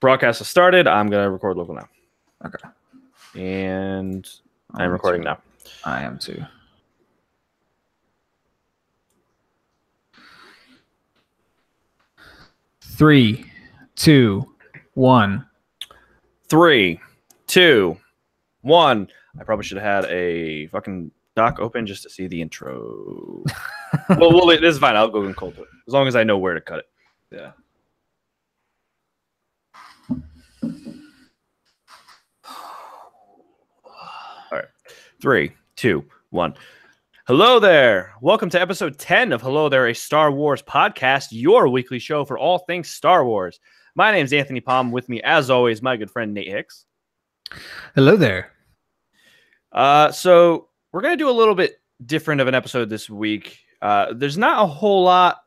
Broadcast has started. I'm going to record local now. Okay. And I'm recording now. I am too. Three, two, one. 3, 2, 1. I probably should have had a fucking doc open just to see the intro. well, this is fine. I'll go and cold it as long as I know where to cut it. Yeah. All right. 3, 2, 1. Hello there. Welcome to episode 10 of Hello There, a Star Wars podcast, your weekly show for all things Star Wars. My name is Anthony Palm. With me, as always, my good friend Nate Hicks. Hello there. So we're going to do a little bit different of an episode this week. There's not a whole lot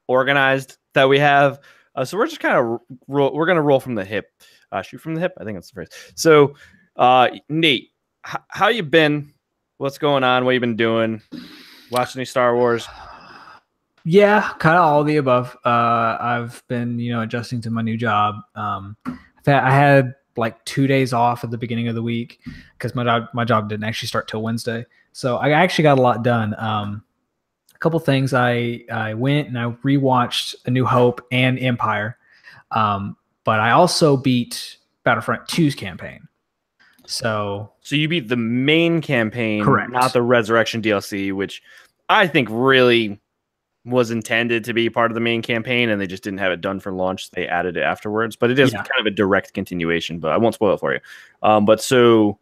organized that we have. So we're just kind of we're going to roll from the hip. Shoot from the hip. I think that's the phrase. So Nate, how you been? What's going on? What you been doing? Watching any Star Wars? Yeah, kind of all of the above. I've been, adjusting to my new job. I had like 2 days off at the beginning of the week because my job didn't actually start till Wednesday. So I actually got a lot done. A couple things. I went and I rewatched A New Hope and Empire. But I also beat Battlefront 2's campaign. So you beat the main campaign, correct, not the Resurrection DLC, which I think really was intended to be part of the main campaign, and they just didn't have it done for launch. They added it afterwards, but it is kind of a direct continuation, but I won't spoil it for you. But so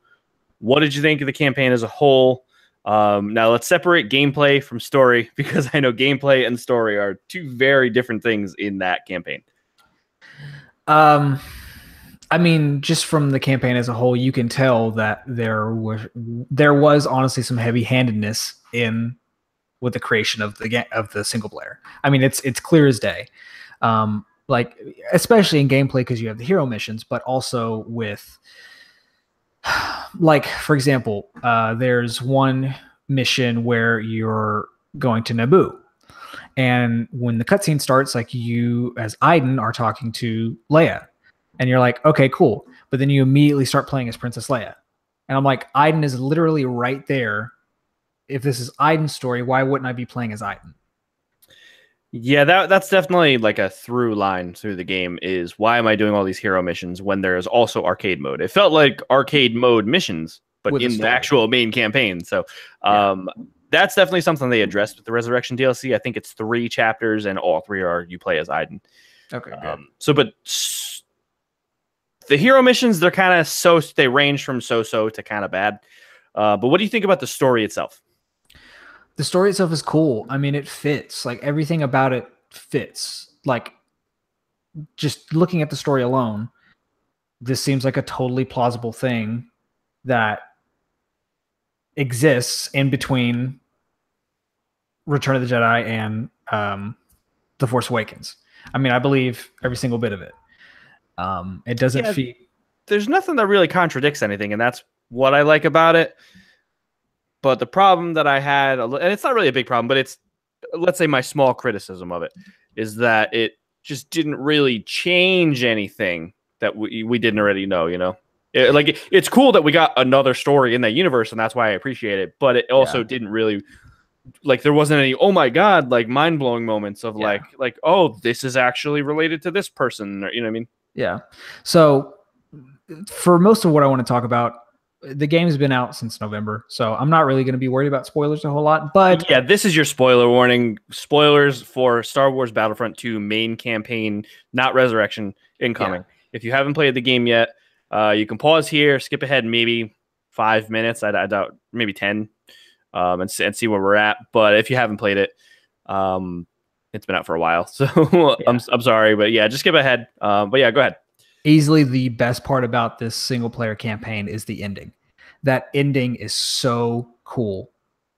what did you think of the campaign as a whole? Now let's separate gameplay from story, because I know gameplay and story are two very different things in that campaign. I mean, just from the campaign as a whole, you can tell that there was honestly some heavy-handedness with the creation of the single player. I mean, it's clear as day. Like especially in gameplay because you have the hero missions, but also with like, for example, there's one mission where you're going to Naboo. And when the cutscene starts, like you as Iden are talking to Leia. And you're like, okay, cool. But then you immediately start playing as Princess Leia. And I'm like, Iden is literally right there. If this is Iden's story, why wouldn't I be playing as Iden? Yeah, that's definitely like a through line through the game is why am I doing all these hero missions when there is also arcade mode? It felt like arcade mode missions, but in the actual main campaign. So that's definitely something they addressed with the Resurrection DLC. I think it's 3 chapters and all 3 are you play as Iden. Okay, good. But the hero missions, they're kind of they range from so-so to kind of bad. But what do you think about the story itself? The story itself is cool. I mean, it fits. Like everything about it fits. Like just looking at the story alone, this seems like a totally plausible thing that exists in between Return of the Jedi and The Force Awakens. I mean, I believe every single bit of it. It doesn't feel. There's nothing that really contradicts anything, and that's what I like about it. But the problem that I had, and it's not really a big problem, but it's, let's say my small criticism of it, is that it just didn't really change anything that we didn't already know, It's cool that we got another story in that universe, and that's why I appreciate it, but it also didn't really, like, there wasn't any, oh my God, like mind-blowing moments of like, oh, this is actually related to this person, or, you know what I mean? Yeah. So for most of what I want to talk about, the game's been out since November, so I'm not really going to be worried about spoilers a whole lot. But yeah, this is your spoiler warning. Spoilers for Star Wars Battlefront 2 main campaign, not Resurrection, incoming. Yeah. If you haven't played the game yet, you can pause here, skip ahead maybe 5 minutes. I doubt maybe 10, and see where we're at. But if you haven't played it, it's been out for a while, so I'm sorry, but yeah, just skip ahead. But yeah, go ahead. Easily the best part about this single player campaign is the ending. That ending is so cool.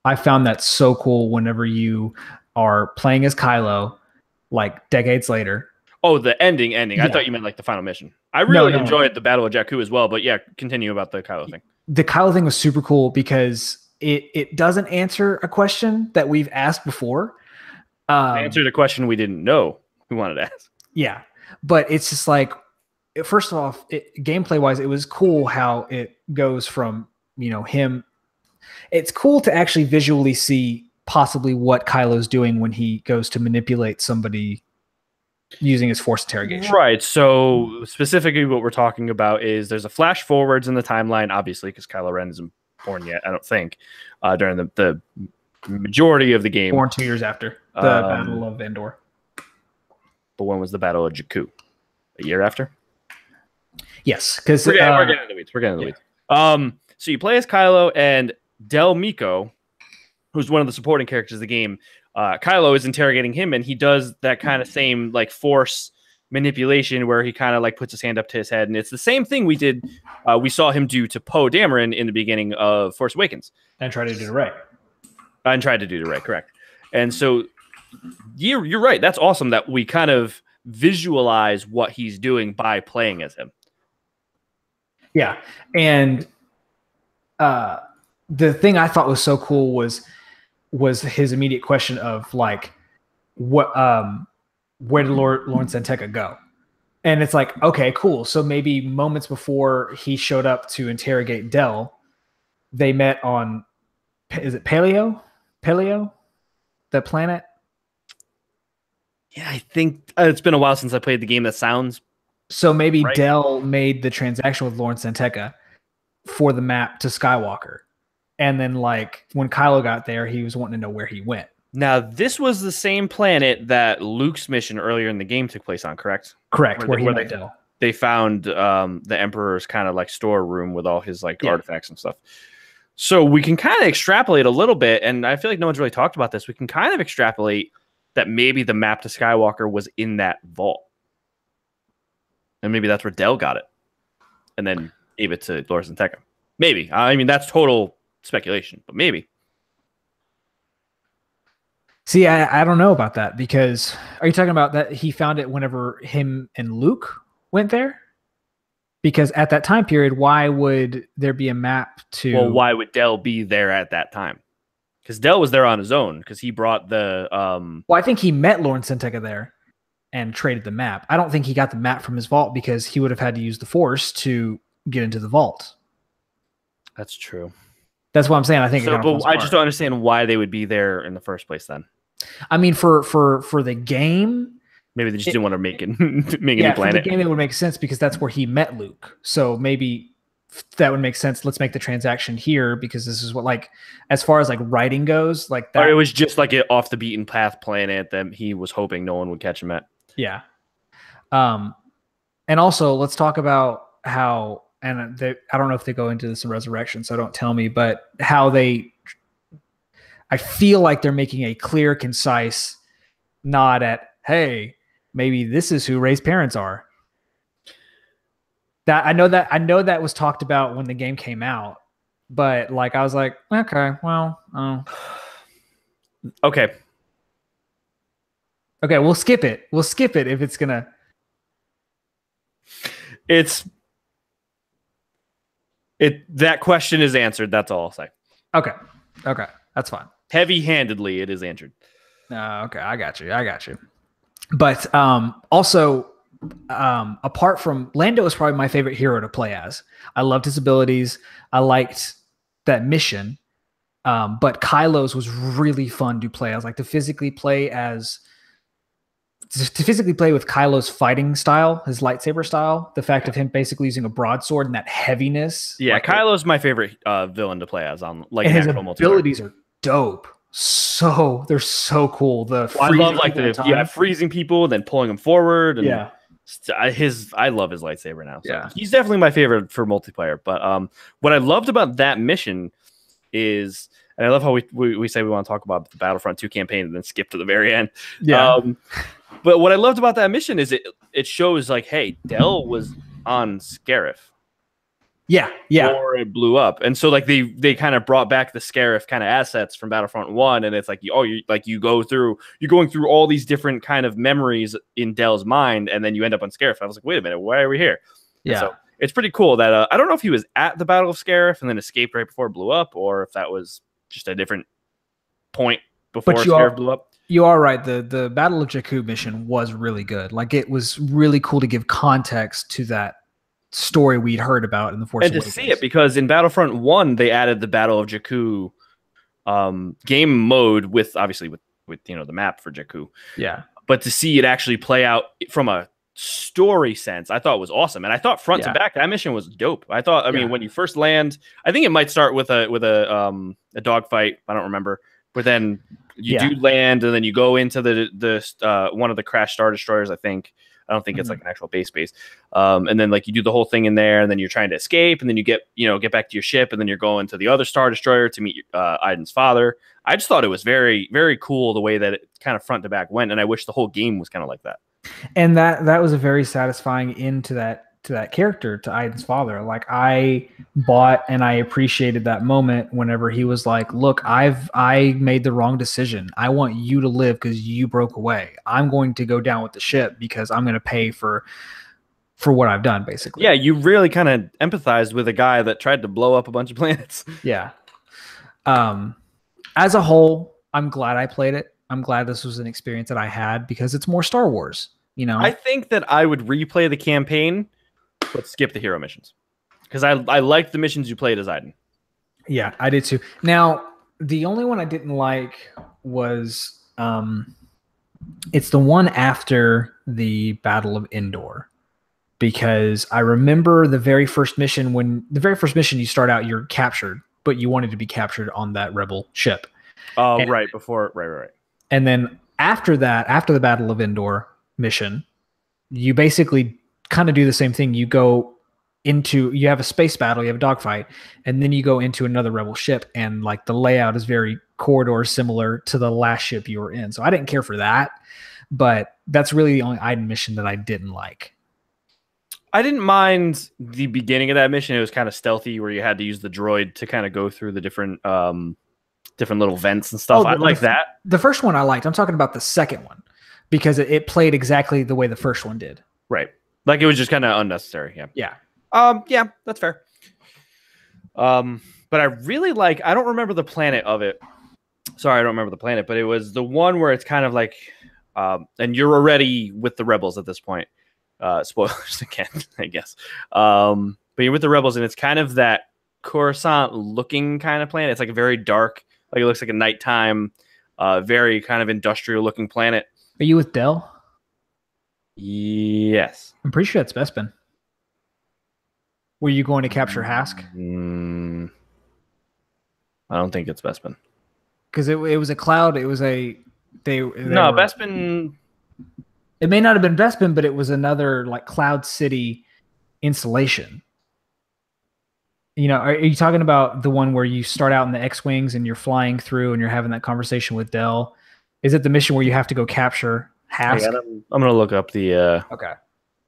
I found that so cool whenever you are playing as Kylo, like decades later. Oh, the ending. Yeah. I thought you meant like the final mission. I really enjoyed the Battle of Jakku as well, but yeah, continue about the Kylo thing. The Kylo thing was super cool because it doesn't answer a question that we've asked before. Answered a question we didn't know we wanted to ask. Yeah. but it's just like, first of all, gameplay wise, it was cool how it goes from, him. It's cool to actually visually see possibly what Kylo's doing when he goes to manipulate somebody using his force interrogation. Right. So specifically what we're talking about is there's a flash forwards in the timeline, obviously, because Kylo Ren isn't born yet, I don't think, during the majority of the game. Born 2 years after the Battle of Endor. But when was the Battle of Jakku? A year after? Yes, because we're getting in the weeds. We're getting in the weeds. So you play as Kylo and Del Meeko, who's one of the supporting characters of the game. Kylo is interrogating him, and he does that kind of same like force manipulation where he kind of like puts his hand up to his head, and it's the same thing we saw him do to Poe Dameron in the beginning of Force Awakens, and tried to do Rey. Correct. And so you're right. That's awesome that we kind of visualize what he's doing by playing as him. Yeah, and the thing I thought was so cool was his immediate question of like, what, where did Lord Santeca go? And it's like, okay, cool. So maybe moments before he showed up to interrogate Del, they met on, is it Paleo, the planet? Yeah, I think it's been a while since I played the game. That sounds so. Maybe right. Del made the transaction with Lord Santeca for the map to Skywalker. And then, like, when Kylo got there, he was wanting to know where he went. Now, this was the same planet that Luke's mission earlier in the game took place on, correct? Correct. Where they found the Emperor's kind of like storeroom with all his like artifacts and stuff. So we can kind of extrapolate a little bit, and I feel like no one's really talked about this. We can kind of extrapolate that maybe the map to Skywalker was in that vault. And maybe that's where Del got it. And then gave it to Lord Santeca. Maybe. I mean, that's total speculation, but maybe. See, I don't know about that, because are you talking about that he found it whenever him and Luke went there? Because at that time period, why would there be a map to... Well, why would Del be there at that time? Because Del was there on his own, because he brought the... Well, I think he met Lord Santeca there and traded the map. I don't think he got the map from his vault, because he would have had to use the Force to get into the vault. That's true. That's what I'm saying. I think. So, but I just don't understand why they would be there in the first place. Then, I mean, for the game, maybe they just didn't want to make a new planet. For the game, it would make sense because that's where he met Luke. So maybe that would make sense. Let's make the transaction here, because this is what, like, as far as like writing goes, like that. Or it was just like an off the beaten path planet that he was hoping no one would catch him at. Yeah. And also let's talk about how. And I don't know if they go into this in Resurrection, so don't tell me, but how I feel like they're making a clear, concise nod at, hey, maybe this is who Rey's parents are. I know that was talked about when the game came out, but like, I was like, okay, well, okay, we'll skip it. We'll skip it if it's gonna. That question is answered. That's all I'll say. Okay, that's fine. Heavy-handedly, it is answered. Okay, I got you. But also, apart from Lando, is probably my favorite hero to play as. I loved his abilities. I liked that mission. But Kylo's was really fun to play. I was like to physically play with Kylo's fighting style, his lightsaber style, the fact of him basically using a broadsword and that heaviness. Yeah, like Kylo's my favorite villain to play as on like his abilities are dope. So they're so cool. I love like freezing people, then pulling them forward. And I love his lightsaber now. So he's definitely my favorite for multiplayer. But what I loved about that mission is, and I love how we say we want to talk about the Battlefront 2 campaign and then skip to the very end. Yeah. But what I loved about that mission is it shows like, hey, Del was on Scarif. Yeah. Or it blew up. And so like they kind of brought back the Scarif kind of assets from Battlefront 1, and it's like, you're going through all these different kind of memories in Del's mind, and then you end up on Scarif. I was like, wait a minute, why are we here? Yeah. So it's pretty cool that I don't know if he was at the Battle of Scarif and then escaped right before it blew up, or if that was just a different point before Scarif blew up. You are right. The Battle of Jakku mission was really good. Like it was really cool to give context to that story we'd heard about in the Force And to Awakens. see it, because in Battlefront 1 they added the Battle of Jakku game mode with obviously with you know the map for Jakku. Yeah. But to see it actually play out from a story sense, I thought was awesome. And I thought front to back that mission was dope. I thought, I mean, when you first land, I think it might start with a dogfight. I don't remember, but then you do land, and then you go into the one of the crash Star Destroyers. I don't think it's like an actual base, and then like you do the whole thing in there, and then you're trying to escape, and then you get back to your ship, and then you're going to the other Star Destroyer to meet Iden's father. I just thought it was very, very cool the way that it kind of front to back went, and I wish the whole game was kind of like that. And that was a very satisfying end to that character, to Iden's father. Like I bought and I appreciated that moment whenever he was like, "Look, I made the wrong decision. I want you to live because you broke away. I'm going to go down with the ship because I'm going to pay for what I've done." Basically, yeah, you really kind of empathized with a guy that tried to blow up a bunch of planets. Yeah. As a whole, I'm glad I played it. I'm glad this was an experience that I had because it's more Star Wars. You know, I think that I would replay the campaign, but skip the hero missions because I liked the missions you played as Iden. Yeah, I did too. Now, the only one I didn't like was it's the one after the Battle of Endor, because I remember the very first mission you start out, you're captured, but you wanted to be captured on that rebel ship. Oh, right. And then after that, after the Battle of Endor mission, you basically kind of do the same thing. You have a space battle, you have a dogfight, and then you go into another rebel ship, and like the layout is very corridor similar to the last ship you were in. So I didn't care for that, but that's really the only Iden mission that I didn't like. I didn't mind the beginning of that mission. It was kind of stealthy, where you had to use the droid to kind of go through the different little vents and stuff. I like that. The first one I liked. I'm talking about the second one because it played exactly the way the first one did. Right. Like it was just kind of unnecessary. Yeah. Yeah. Yeah, that's fair. But I really like, I don't remember the planet of it. Sorry, I don't remember the planet, but it was the one where it's kind of like, and you're already with the rebels at this point. Spoilers again, I guess. But you're with the rebels, and it's kind of that Coruscant looking kind of planet. It's like a very dark, like it looks like a nighttime, very kind of industrial looking planet. Are you with Del? Yes. I'm pretty sure it's Bespin. Were you going to capture Hask? I don't think it's Bespin. Because it was a cloud. It was no, Bespin. It may not have been Bespin, but it was another like Cloud City installation. You know, are you talking about the one where you start out in the X-Wings and you're flying through and you're having that conversation with Del? Is it the mission where you have to go capture Hask? I'm going to look up the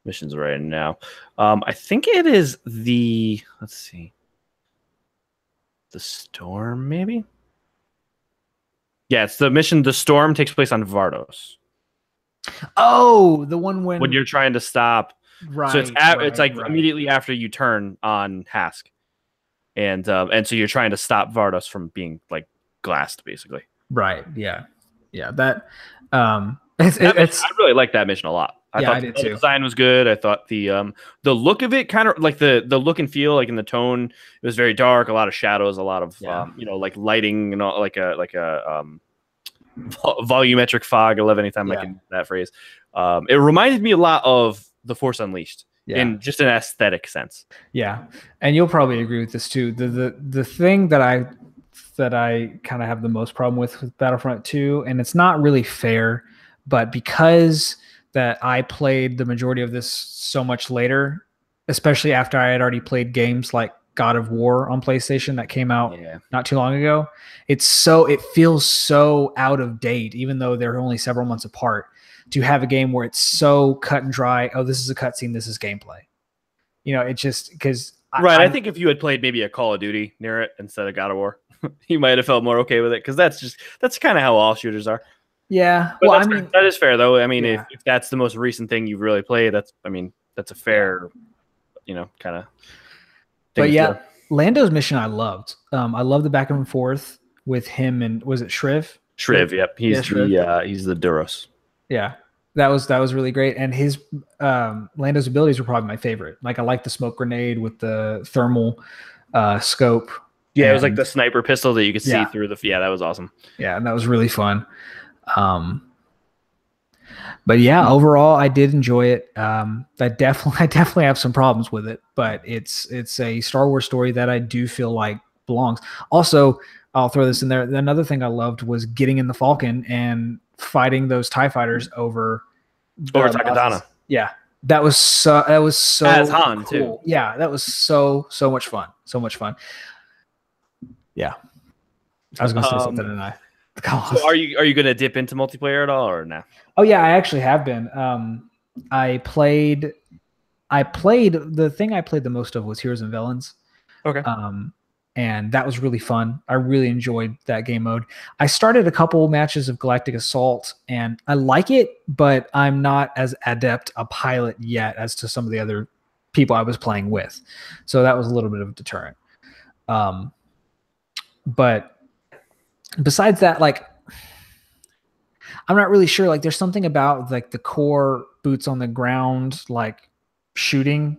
missions right now. I think it is let's see. The Storm, maybe? Yeah, it's the mission. The Storm takes place on Vardos. Oh, the one when you're trying to stop. Right. So it's like immediately after you turn on Hask. And so you're trying to stop Vardos from being like glassed, basically. Right. Yeah. Yeah. That I really like that mission a lot. I thought the design was good. I thought the look of it kind of like the look and feel, like in the tone, it was very dark, a lot of shadows, a lot of like lighting and all, like a volumetric fog. I love anytime I can use that phrase. It reminded me a lot of The Force Unleashed. Yeah. In just an aesthetic sense. Yeah. And you'll probably agree with this too. The thing that I kind of have the most problem with Battlefront 2, and it's not really fair, but because that I played the majority of this so much later, especially after I had already played games like God of War on PlayStation that came out not too long ago, it feels so out of date, even though they're only several months apart. To have a game where it's so cut and dry. Oh, this is a cutscene. This is gameplay. You know, it just because. I think if you had played maybe a Call of Duty near it instead of God of War, you might have felt more okay with it, because that's kind of how all shooters are. Yeah, but well, I mean, that is fair though. I mean, if that's the most recent thing you've really played, that's a fair, kind of. But Lando's mission I loved. I love the back and forth with him and was it Shriv? Shriv, yep. He's Shriv. He's the Duros. Yeah. That was really great. And his Lando's abilities were probably my favorite. Like I like the smoke grenade with the thermal scope. Yeah, it was like the sniper pistol that you could see through the. Yeah, that was awesome. Yeah, and that was really fun. But yeah, overall, I did enjoy it. I definitely have some problems with it, but it's a Star Wars story that I do feel like belongs. Also, I'll throw this in there. Another thing I loved was getting in the Falcon and fighting those TIE fighters over Takodana. Yeah, that was so as Han cool. too. Yeah, that was so much fun. So much fun. Yeah, I was gonna say something, and I. So are you gonna dip into multiplayer at all or no? Oh yeah, I actually have been. I played the thing I played the most of was Heroes and Villains. Okay. And that was really fun. I really enjoyed that game mode. I started a couple matches of Galactic Assault, and I like it, but I'm not as adept a pilot yet as to some of the other people I was playing with. So that was a little bit of a deterrent. But besides that, like, I'm not really sure. Like, there's something about like the core boots on the ground, like shooting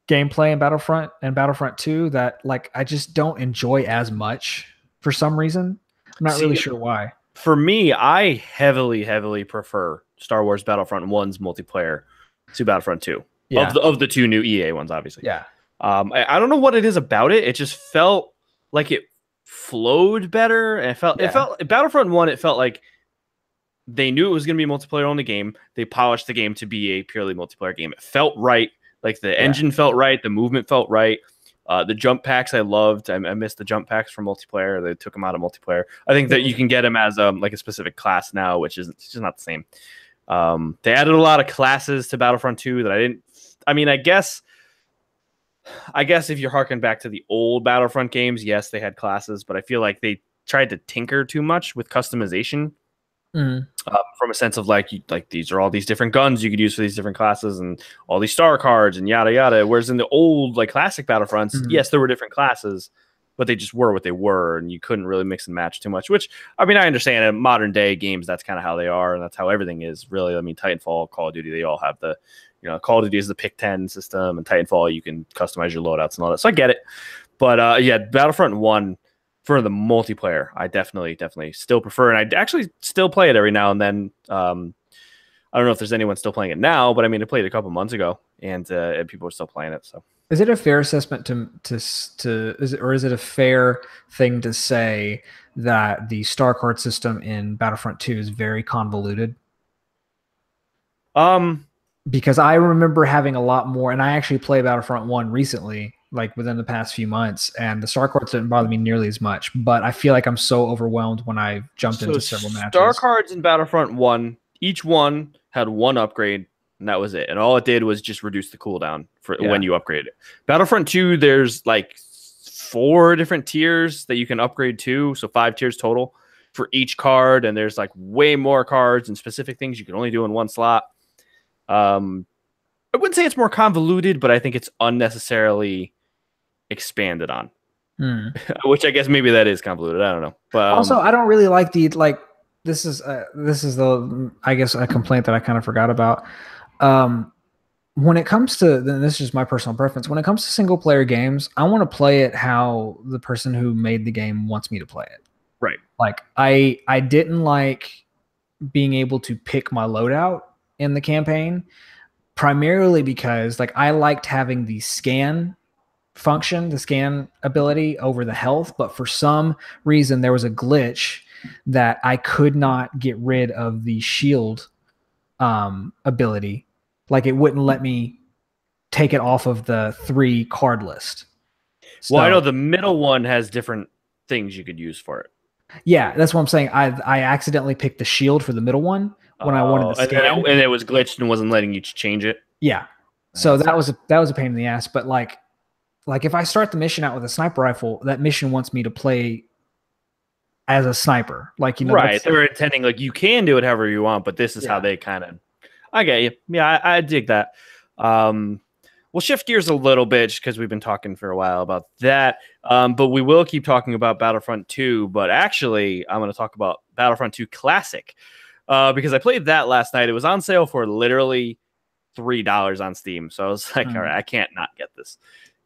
gameplay in Battlefront and Battlefront 2 that like I just don't enjoy as much for some reason. I'm not really sure why. For me, I heavily prefer Star Wars Battlefront 1's multiplayer to Battlefront 2. Yeah. Of the two new EA ones, obviously. Yeah. I don't know what it is about it. It just felt like it flowed better. And it felt Battlefront 1, it felt like they knew it was going to be a multiplayer only game. They polished the game to be a purely multiplayer game. It felt right. Like the engine felt right. The movement felt right. The jump packs I loved. I missed the jump packs from multiplayer. They took them out of multiplayer. I think that you can get them as like a specific class now, which is just not the same. They added a lot of classes to Battlefront 2 that I didn't. I mean, I guess if you're harking back to the old Battlefront games, yes, they had classes, but I feel like they tried to tinker too much with customization. From a sense of like these are all these different guns you could use for these different classes and all these star cards and yada yada. Whereas in the old like classic Battlefronts, yes, there were different classes, but they just were what they were, and you couldn't really mix and match too much. Which I mean, I understand in modern day games that's kind of how they are, and that's how everything is really. I mean, Titanfall, Call of Duty, they all have the Call of Duty is the pick 10 system, and Titanfall you can customize your loadouts and all that. So I get it, but yeah, Battlefront 1. For the multiplayer, I definitely still prefer, and I actually still play it every now and then. I don't know if there's anyone still playing it now, but I mean, I played it a couple months ago, and people are still playing it. So, is it a fair assessment is it a fair thing to say that the star card system in Battlefront 2 is very convoluted? Because I remember having a lot more, and I actually played Battlefront 1 recently, like within the past few months, and the star cards didn't bother me nearly as much, but I feel like I'm so overwhelmed when I jumped into several matches. Star cards in Battlefront 1, each one had one upgrade, and that was it. And all it did was just reduce the cooldown for when you upgrade it. Battlefront 2, there's like 4 different tiers that you can upgrade to, so 5 tiers total for each card, and there's like way more cards and specific things you can only do in one slot. I wouldn't say it's more convoluted, but I think it's unnecessarily expanded on, which I guess maybe that is convoluted. I don't know, but also I don't really like this is the I guess a complaint that I kind of forgot about. When it comes to, then this is just my personal preference. When it comes to single player games, I want to play it how the person who made the game wants me to play it. Right. Like I didn't like being able to pick my loadout in the campaign, primarily because like I liked having the scan function, the scan ability over the health, but for some reason there was a glitch that I could not get rid of the shield ability. Like it wouldn't let me take it off of the 3 card list. So, well, I know the middle one has different things you could use for it. Yeah, that's what I'm saying. I accidentally picked the shield for the middle one when I wanted to scan, and it was glitched and wasn't letting you change it. Yeah, so that was a pain in the ass. But like if I start the mission out with a sniper rifle, that mission wants me to play as a sniper. Like right? They're intending like you can do it however you want, but this is how they kind of. I get you. Yeah, I dig that. We'll shift gears a little bit because we've been talking for a while about that. But we will keep talking about Battlefront 2. But actually, I'm going to talk about Battlefront 2 Classic, because I played that last night. It was on sale for literally $3 on Steam. So I was like, all right, I can't not get this.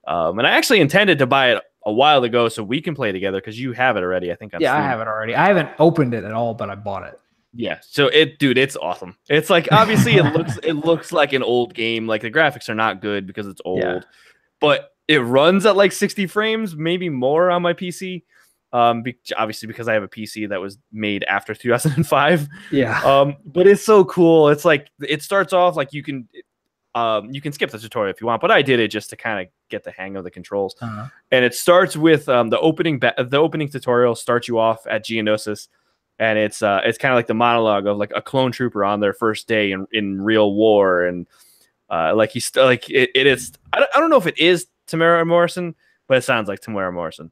And I actually intended to buy it a while ago so we can play together because you have it already, I think. On Steam. I have it already. I haven't opened it at all, but I bought it. Yeah, so it's awesome. It's like, obviously it looks like an old game. Like the graphics are not good because it's old, but it runs at like 60 frames, maybe more on my PC. Obviously because I have a PC that was made after 2005. Yeah. But it's so cool. It's like it starts off like you can skip the tutorial if you want, but I did it just to kind of get the hang of the controls. And it starts with the opening tutorial starts you off at Geonosis. And it's kind of like the monologue of like a clone trooper on their first day in real war, and like he's like it is. I don't know if it is Tamara Morrison, but it sounds like Tamara Morrison.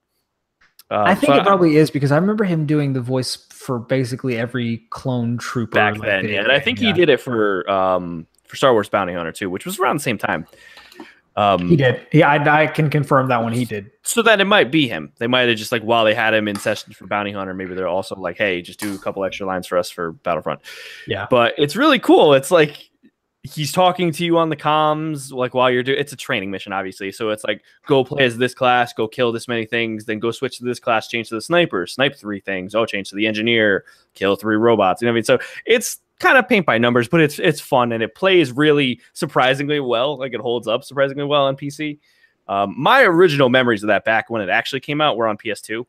I think it probably is because I remember him doing the voice for basically every clone trooper back then. Yeah, and I think he did it for Star Wars Bounty Hunter too, which was around the same time. He did. Yeah, I can confirm that one. He did. So that it might be him. They might have just like while they had him in sessions for Bounty Hunter, maybe they're also like, hey, just do a couple extra lines for us for Battlefront. Yeah. But it's really cool. It's like he's talking to you on the comms, like while you're doing. It's a training mission, obviously. So it's like go play as this class, go kill this many things, then go switch to this class, change to the sniper, snipe 3 things. Oh, change to the engineer, kill 3 robots. You know what I mean? So it's kind of paint by numbers, but it's fun and it plays really surprisingly well. Like it holds up surprisingly well on PC. My original memories of that back when it actually came out were on PS2,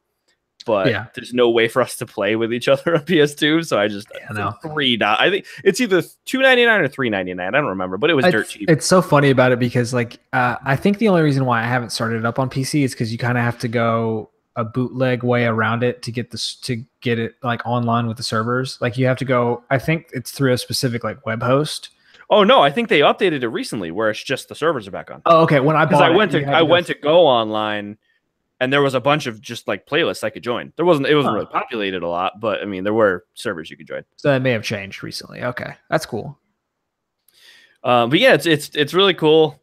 but there's no way for us to play with each other on PS2. So I just $3. I think it's either $2.99 or $3.99. I don't remember, but it was dirt cheap. It's so funny about it because like I think the only reason why I haven't started it up on PC is because you kind of have to go a bootleg way around it to get it like online with the servers. Like you have to go, I think it's through a specific like web host. Oh no, I think they updated it recently where it's just the servers are back on. Oh, okay. When I went to go online and there was a bunch of just like playlists I could join. It wasn't really populated a lot, but I mean there were servers you could join. So that may have changed recently. Okay. That's cool. But yeah, it's really cool.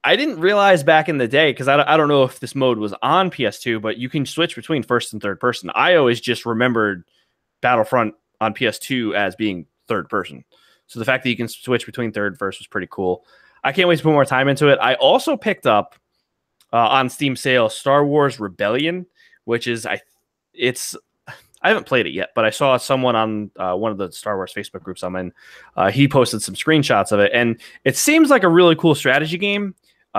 I didn't realize back in the day, because I don't know if this mode was on PS2, but you can switch between first and third person. I always just remembered Battlefront on PS2 as being third person. So the fact that you can switch between third and first was pretty cool. I can't wait to put more time into it. I also picked up on Steam sale Star Wars Rebellion, which is I haven't played it yet, but I saw someone on one of the Star Wars Facebook groups I'm in. He posted some screenshots of it, and it seems like a really cool strategy game.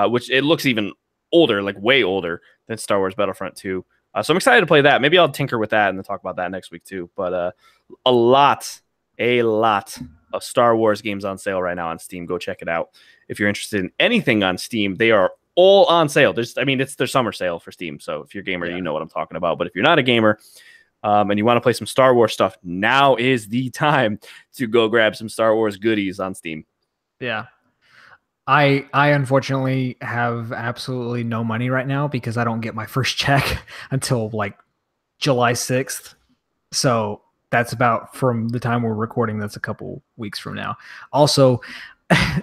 Which it looks even older, like way older than Star Wars Battlefront 2. So I'm excited to play that. Maybe I'll tinker with that and then talk about that next week too. But a lot of Star Wars games on sale right now on Steam. Go check it out. If you're interested in anything on Steam, they are all on sale. It's their summer sale for Steam. So if you're a gamer, you know what I'm talking about. But if you're not a gamer and you want to play some Star Wars stuff, now is the time to go grab some Star Wars goodies on Steam. Yeah. I unfortunately have absolutely no money right now because I don't get my first check until like July 6th. So that's about from the time we're recording. That's a couple weeks from now. Also,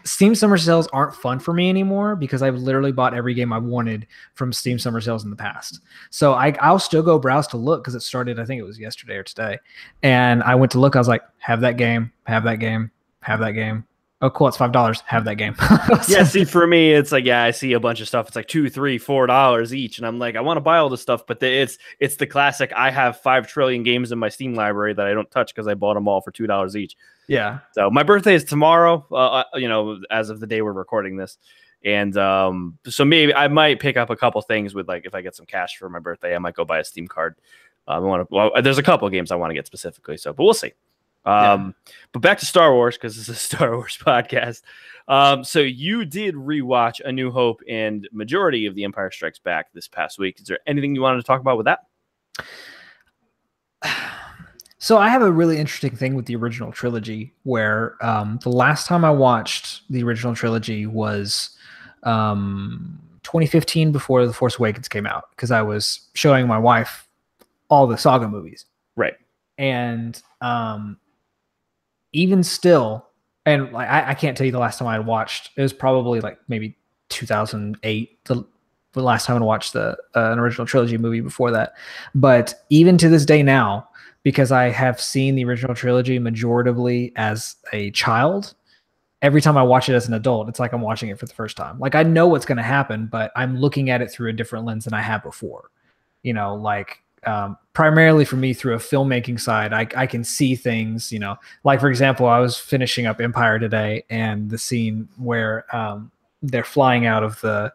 Steam summer sales aren't fun for me anymore because I've literally bought every game I wanted from Steam summer sales in the past. So I'll still go browse to look because it started, I think it was yesterday or today. And I went to look. I was like, have that game, have that game, have that game. Oh, cool. It's $5. Have that game. Yeah. See, for me, it's like, I see a bunch of stuff. It's like $2, $3, $4 each. And I'm like, I want to buy all this stuff, but it's the classic. I have 5 trillion games in my Steam library that I don't touch because I bought them all for $2 each. Yeah. So my birthday is tomorrow, as of the day we're recording this. And so maybe I might pick up a couple things with like, if I get some cash for my birthday, I might go buy a Steam card. There's a couple of games I want to get specifically. So, but we'll see. But back to Star Wars, because this is a Star Wars podcast. So you did rewatch A New Hope and majority of The Empire Strikes Back this past week. Is there anything you wanted to talk about with that? So I have a really interesting thing with the original trilogy where the last time I watched the original trilogy was 2015 before The Force Awakens came out, because I was showing my wife all the saga movies. Right. And even still, and like I can't tell you the last time I had watched. It was probably like maybe 2008, the last time I watched an original trilogy movie before that. But even to this day now, because I have seen the original trilogy majoritively as a child. Every time I watch it as an adult, it's like I'm watching it for the first time. Like I know what's going to happen, but I'm looking at it through a different lens than I have before. You know, like primarily for me through a filmmaking side, I can see things, you know, like for example, I was finishing up Empire today, and the scene where they're flying out of the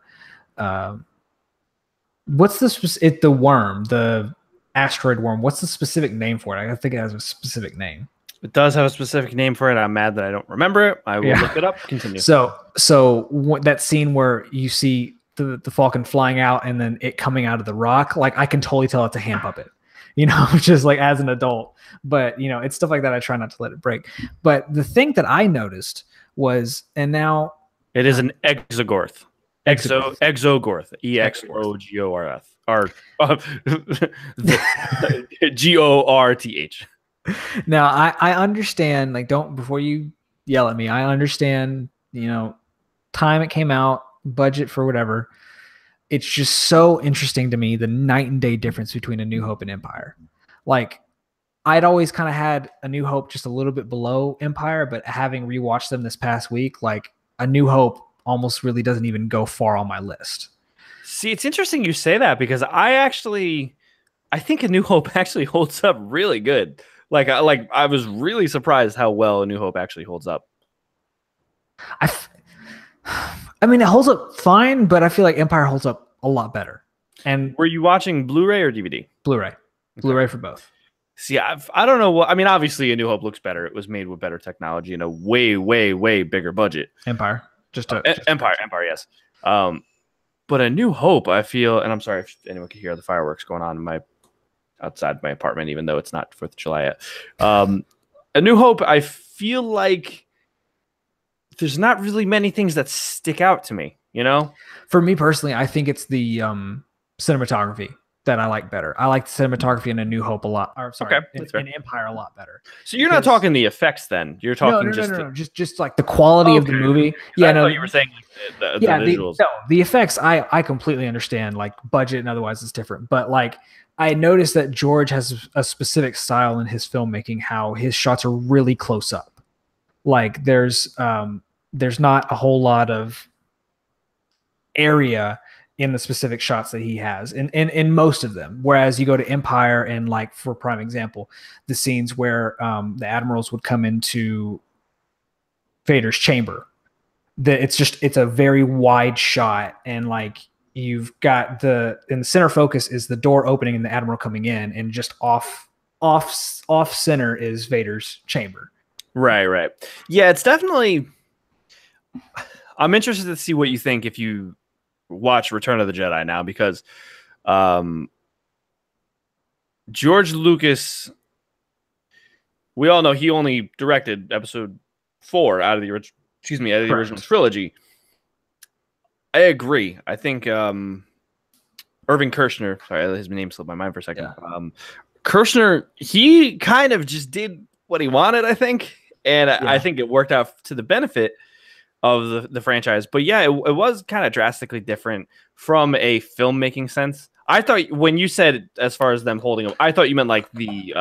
what's the worm, the asteroid worm. What's the specific name for it? I think it has a specific name. It does have a specific name for it. I'm mad that I don't remember it. I will look it up. Continue. So that scene where you see the Falcon flying out and then it coming out of the rock, like I can totally tell it's a hand puppet, you know, just like as an adult. But you know, it's stuff like that. I try not to let it break. But the thing that I noticed was, and now it is an Exogorth. Exogorth. EXOGORF. Or GORTH. Now I understand, like, don't, before you yell at me, I understand, you know, time it came out, budget for whatever. It's just so interesting to me, the night and day difference between A New Hope and Empire. Like I'd always kind of had A New Hope just a little bit below Empire, but having rewatched them this past week, like A New Hope almost really doesn't even go far on my list. See, it's interesting you say that, because I think A New Hope actually holds up really good. Like I was really surprised how well A New Hope actually holds up. I mean, it holds up fine, but I feel like Empire holds up a lot better. And were you watching Blu-ray or DVD? Blu-ray. Okay. Blu-ray for both. See, I don't know what, I mean, obviously A New Hope looks better. It was made with better technology and a way, way, way bigger budget. Empire. Empire, yes. But A New Hope, I feel, and I'm sorry if anyone can hear the fireworks going on outside my apartment, even though it's not 4th of July yet. A New Hope, I feel like there's not really many things that stick out to me, you know? For me personally, I think it's the cinematography that I like better. I like the cinematography in A New Hope a lot. Or sorry, okay, in Empire a lot better. So you're not talking the effects then? You're talking just like the quality of the movie. Yeah, I thought you were saying like the visuals. The effects I completely understand. Like budget and otherwise it's different, but like I noticed that George has a specific style in his filmmaking, how his shots are really close up. Like there's not a whole lot of area in the specific shots that he has in most of them. Whereas you go to Empire and, like, for prime example, the scenes where the admirals would come into Vader's chamber, it's a very wide shot, and like you've got in the center focus is the door opening and the admiral coming in, and just off center is Vader's chamber. Right. Yeah, it's definitely, I'm interested to see what you think if you watch Return of the Jedi now, because George Lucas, we all know he only directed episode 4 out of the original trilogy. I agree. I think Irving Kershner, sorry, his name slipped my mind for a second. Yeah. Kershner, he kind of just did what he wanted, I think, and I think it worked out to the benefit of the franchise. But yeah, it was kind of drastically different from a filmmaking sense. I thought when you said as far as them holding them, I thought you meant like the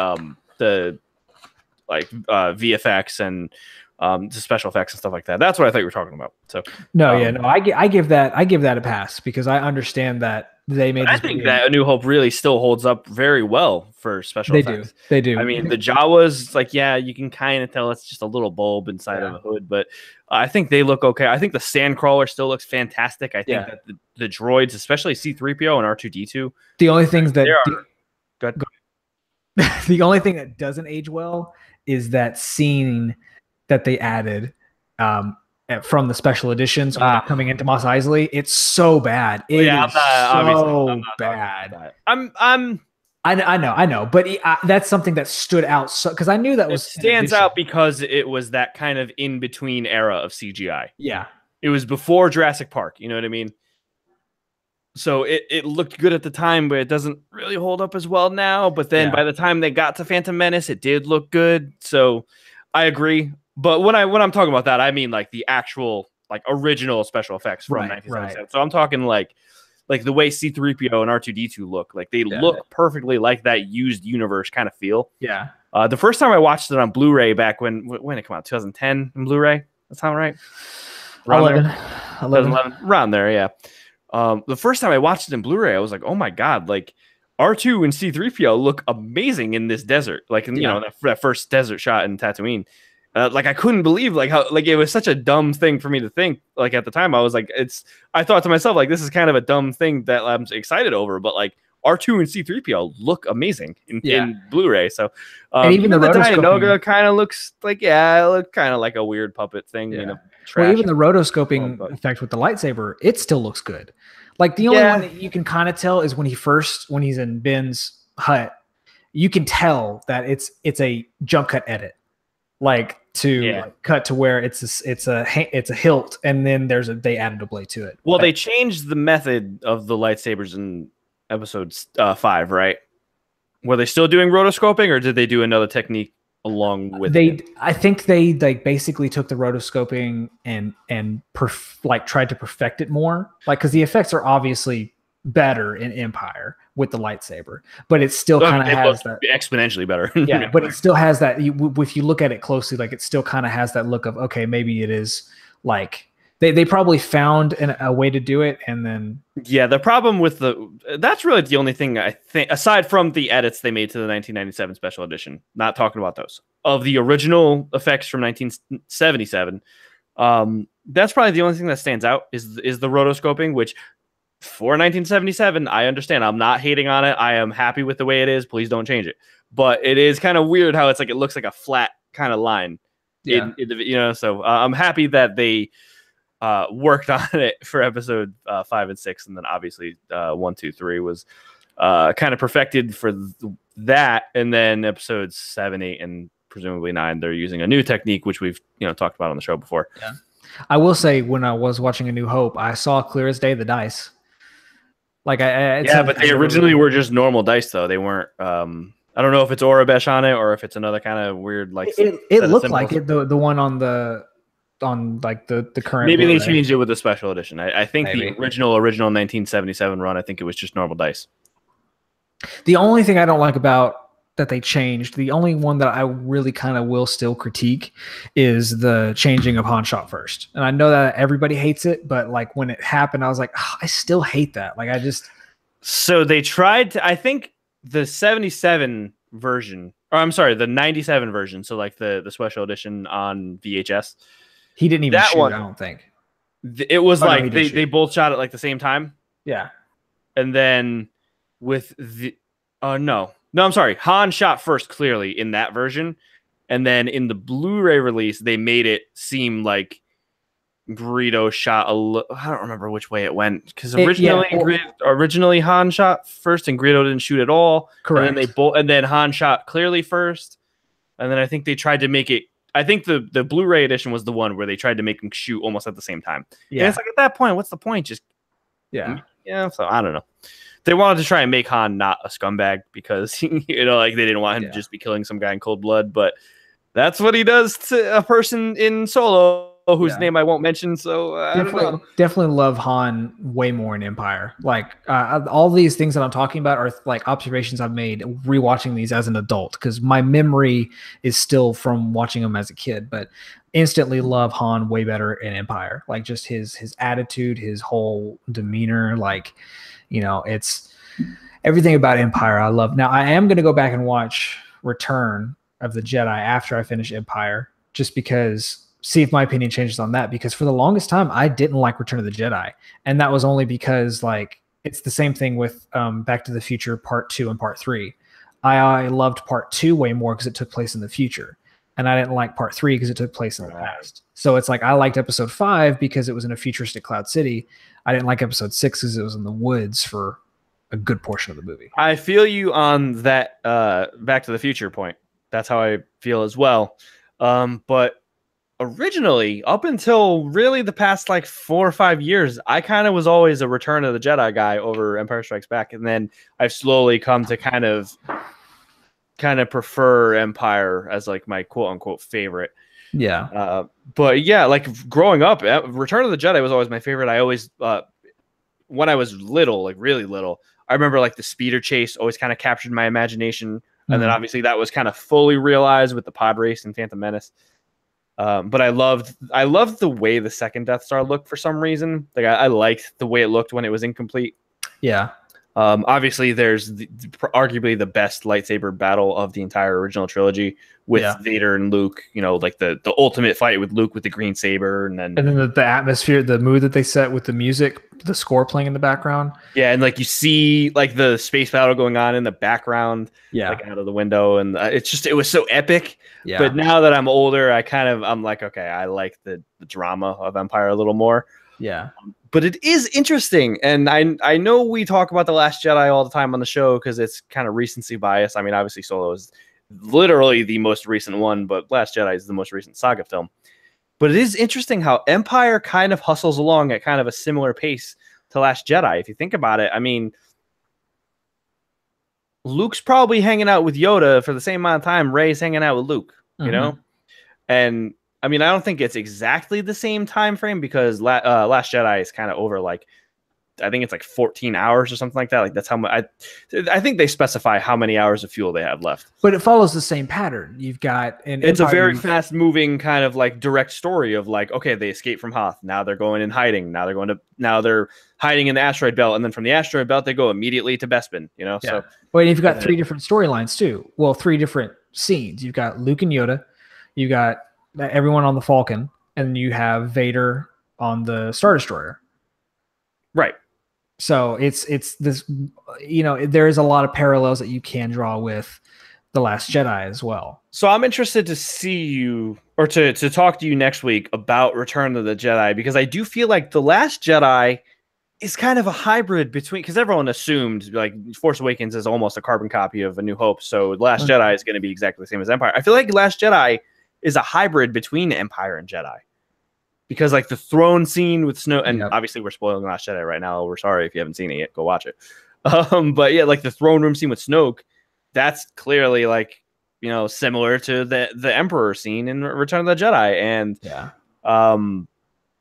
VFX and the special effects and stuff like that. That's what I thought you were talking about. So I give that a pass, because I understand that they made. I think that A New Hope really still holds up very well for special effects. They do. I mean, the Jawas, like, yeah, you can kind of tell it's just a little bulb inside of a hood, but I think they look okay. I think the Sandcrawler still looks fantastic. I think that the droids, especially C-3PO and R2-D2, the only things that the only thing that doesn't age well is that scene that they added from the special editions when they're coming into Mos Eisley. It's so bad. It is so bad. I know, but that's something that stood out. So, because I knew that it stands out because it was that kind of in between era of CGI. Yeah, it was before Jurassic Park. You know what I mean? So it looked good at the time, but it doesn't really hold up as well now. But then by the time they got to Phantom Menace, it did look good. So I agree. But when I'm talking about that, I mean like the actual, like, original special effects from 1977. Right. So I'm talking like like the way C-3PO and R2-D2 look. Like they look perfectly like that used universe kind of feel. Yeah. The first time I watched it on Blu-ray back when it came out, 2010 in Blu-ray. That sound right? 11. 2011, around there, yeah. The first time I watched it in Blu-ray, I was like, oh my god, like R2 and C-3PO look amazing in this desert. Like, you know, that first desert shot in Tatooine. Like I couldn't believe like how like it was such a dumb thing for me to think. Like at the time, I was like, I thought to myself like this is kind of a dumb thing that I'm excited over, but like R2 and C-3PO look amazing in Blu-ray. So and even the Dianoga kind of looks like it looked kind of like a weird puppet thing. You know, well, even the rotoscoping effect with the lightsaber, it still looks good. Like the only one that you can kind of tell is when he's in Ben's hut, you can tell that it's a jump cut edit. Like cut to where it's a hilt, and then they added a blade to it. Well, they changed the method of the lightsabers in episode 5, right? Were they still doing rotoscoping, or did they do another technique along with it? I think they like basically took the rotoscoping and tried to perfect it more, like because the effects are obviously better in Empire with the lightsaber, but it still kind of has that exponentially better. Yeah, but it still has that. If you look at it closely, like it still kind of has that look of okay, maybe it is like they probably found a way to do it, and then the problem with that's really the only thing I think aside from the edits they made to the 1997 special edition. Not talking about those of the original effects from 1977. That's probably the only thing that stands out is the rotoscoping, which. For 1977, I understand. I'm not hating on it. I am happy with the way it is. Please don't change it. But it is kind of weird how it's like it looks like a flat kind of line. You know. So I'm happy that they worked on it for episode 5 and 6, and then obviously 1, 2, 3 was kind of perfected for that, and then episodes 7, 8, and presumably 9, they're using a new technique, which we've talked about on the show before. Yeah. I will say when I was watching A New Hope, I saw clear as day the dice. Like but they originally were just normal dice though. They weren't. I don't know if it's Aurebesh on it or if it's another kind of weird like. It looked like it. The one on the current. Maybe they changed it with the special edition. I think the original 1977 run. I think it was just normal dice. The only thing I don't like about that they changed, the only one that I really kind of will still critique is the changing of Han shot first. And I know that everybody hates it, but like when it happened, I was like, oh, I still hate that. Like So they tried to, I think the 77 version, or I'm sorry, the 97 version. So like the special edition on VHS. He didn't even shoot, I don't think. It was like they both shot at like the same time. Yeah. And then with No, I'm sorry. Han shot first, clearly, in that version. And then in the Blu-ray release, they made it seem like Greedo shot I don't remember which way it went. Because originally Han shot first and Greedo didn't shoot at all. Correct. And then Han shot clearly first. And then I think they tried to make it... I think the Blu-ray edition was the one where they tried to make him shoot almost at the same time. Yeah. And it's like, at that point, what's the point? Just... Yeah. Yeah, so I don't know. They wanted to try and make Han not a scumbag because, like they didn't want him to just be killing some guy in cold blood. But that's what he does to a person in Solo whose name I won't mention. So definitely love Han way more in Empire. Like all these things that I'm talking about are like observations I've made rewatching these as an adult because my memory is still from watching them as a kid. But instantly love Han way better in Empire. Like just his attitude, his whole demeanor, like. It's everything about Empire I love. Now, I am going to go back and watch Return of the Jedi after I finish Empire, just because, see if my opinion changes on that. Because for the longest time, I didn't like Return of the Jedi. And that was only because, like, it's the same thing with Back to the Future Part 2 and Part 3. I loved Part 2 way more because it took place in the future. And I didn't like Part 3 because it took place in the past. So it's like I liked Episode 5 because it was in a futuristic Cloud City. I didn't like Episode 6 because it was in the woods for a good portion of the movie. I feel you on that Back to the Future point. That's how I feel as well. But originally, up until really the past like 4 or 5 years, I kind of was always a Return of the Jedi guy over Empire Strikes Back. And then I've slowly come to kind of prefer Empire as like my quote unquote favorite. Yeah. But yeah, like growing up, Return of the Jedi was always my favorite. I always when I was little, like really little, I remember like the speeder chase always kind of captured my imagination. And then obviously that was kind of fully realized with the pod race and Phantom Menace. But I loved the way the second Death Star looked for some reason. Like I liked the way it looked when it was incomplete. Yeah. Obviously, there's arguably the best lightsaber battle of the entire original trilogy with Vader and Luke. You know, like the ultimate fight with Luke with the green saber, and then the atmosphere, the mood that they set with the music, the score playing in the background. Yeah, and like you see like the space battle going on in the background, like out of the window, and it was so epic. Yeah. But now that I'm older, I'm like, okay, I like the drama of Empire a little more. Yeah. But it is interesting, and I know we talk about The Last Jedi all the time on the show because it's kind of recency bias. I mean, obviously Solo is literally the most recent one, but Last Jedi is the most recent saga film. But it is interesting how Empire kind of hustles along at kind of a similar pace to Last Jedi. If you think about it, I mean, Luke's probably hanging out with Yoda for the same amount of time Rey's hanging out with Luke, you know? And I mean, I don't think it's exactly the same time frame because Last Jedi is kind of over like, I think it's like 14 hours or something like that. Like that's how much I think they specify how many hours of fuel they have left. But it follows the same pattern. You've got it's a very fast moving kind of like direct story of like, okay, they escaped from Hoth. Now they're going in hiding. Now they're hiding in the asteroid belt. And then from the asteroid belt, they go immediately to Bespin, you know? Yeah. So well, you've got 3 different storylines too. Well, 3 different scenes. You've got Luke and Yoda. You got everyone on the Falcon, and you have Vader on the Star Destroyer. Right. So it's this, you know, there is a lot of parallels that you can draw with The Last Jedi as well. So I'm interested to see you or to talk to you next week about Return of the Jedi, because I do feel like The Last Jedi is kind of a hybrid between, because everyone assumed like Force Awakens is almost a carbon copy of A New Hope. So The Last Jedi is going to be exactly the same as Empire. I feel like Last Jedi is a hybrid between Empire and Jedi, because like the throne scene with Snoke, and obviously we're spoiling Last Jedi right now. We're sorry if you haven't seen it yet, go watch it. But yeah, like the throne room scene with Snoke, that's clearly like, you know, similar to the Emperor scene in Return of the Jedi. And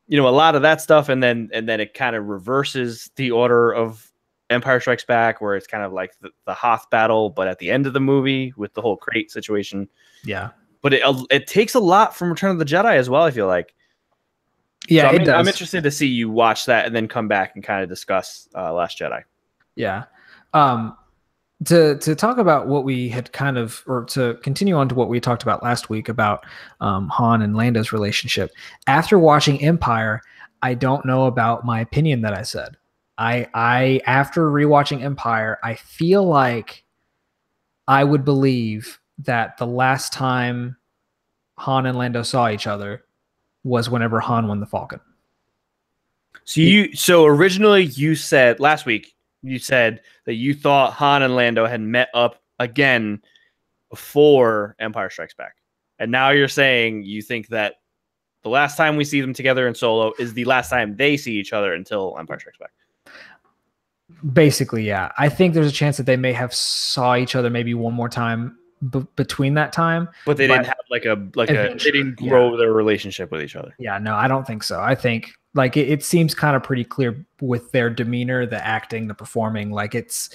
you know, a lot of that stuff. And then it kind of reverses the order of Empire Strikes Back, where it's kind of like the Hoth battle, but at the end of the movie with the whole crate situation. Yeah. But it takes a lot from Return of the Jedi as well, I feel like. Yeah, so it does. I'm interested to see you watch that and then come back and kind of discuss Last Jedi. Yeah. To talk about what we had kind of, or to continue on to what we talked about last week about Han and Lando's relationship. After watching Empire, I don't know about my opinion that I said. I after rewatching Empire, I feel like I would believe that the last time Han and Lando saw each other was whenever Han won the Falcon. So originally you said last week, you said that you thought Han and Lando had met up again before Empire Strikes Back. And now you're saying you think that the last time we see them together in Solo is the last time they see each other until Empire Strikes Back. Basically, yeah. I think there's a chance that they may have saw each other maybe one more time between that time. But they didn't have they didn't grow their relationship with each other. Yeah, no, I don't think so. I think like it seems kind of pretty clear with their demeanor, the acting, the performing. Like it's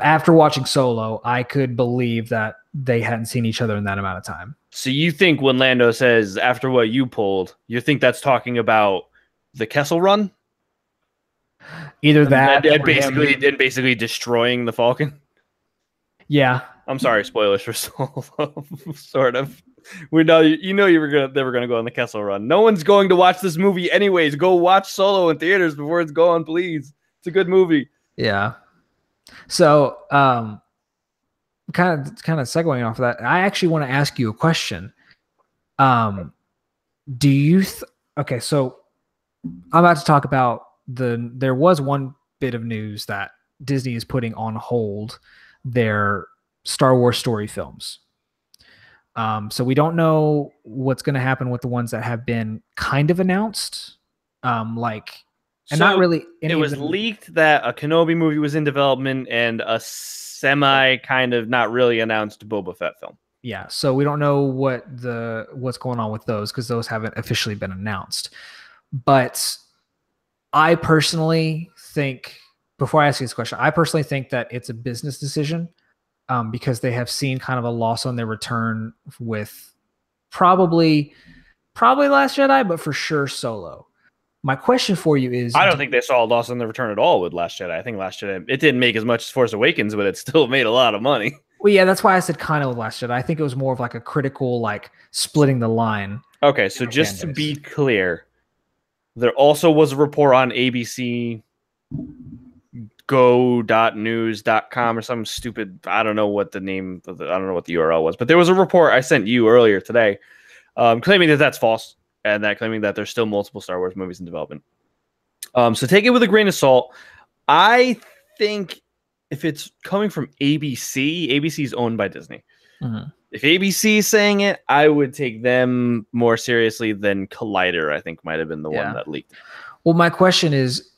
after watching Solo, I could believe that they hadn't seen each other in that amount of time. So you think when Lando says after what you pulled, you think that's talking about the Kessel Run? Either that and basically destroying the Falcon? Yeah. I'm sorry, spoilers for Solo, sort of. We know they were gonna go on the Kessel Run. No one's going to watch this movie anyways. Go watch Solo in theaters before it's gone, please. It's a good movie. Yeah. So, kind of segueing off of that, I actually want to ask you a question. Do you? Okay, so I'm about to talk about there was one bit of news that Disney is putting on hold their Star Wars story films. So we don't know what's going to happen with the ones that have been kind of announced. Not really. It was leaked that a Kenobi movie was in development and a semi kind of not really announced Boba Fett film. Yeah. So we don't know what's going on with those because those haven't officially been announced. But I personally think, before I ask you this question, I personally think that it's a business decision, because they have seen kind of a loss on their return with probably Last Jedi, but for sure Solo. My question for you is, I don't think they saw a loss on the return at all with Last Jedi. I think Last Jedi, it didn't make as much as Force Awakens, but it still made a lot of money. Well, yeah, that's why I said kind of with Last Jedi. I think it was more of like a critical, like splitting the line. Okay, so just to be clear, there also was a report on ABC go.news.com or some stupid, I don't know what the name of I don't know what the URL was, but there was a report I sent you earlier today claiming that that's false, and that claiming that there's still multiple Star Wars movies in development. So take it with a grain of salt. I think if it's coming from ABC is owned by Disney. Mm-hmm. If ABC is saying it, I would take them more seriously than Collider, I think might have been the one that leaked. Well, my question is,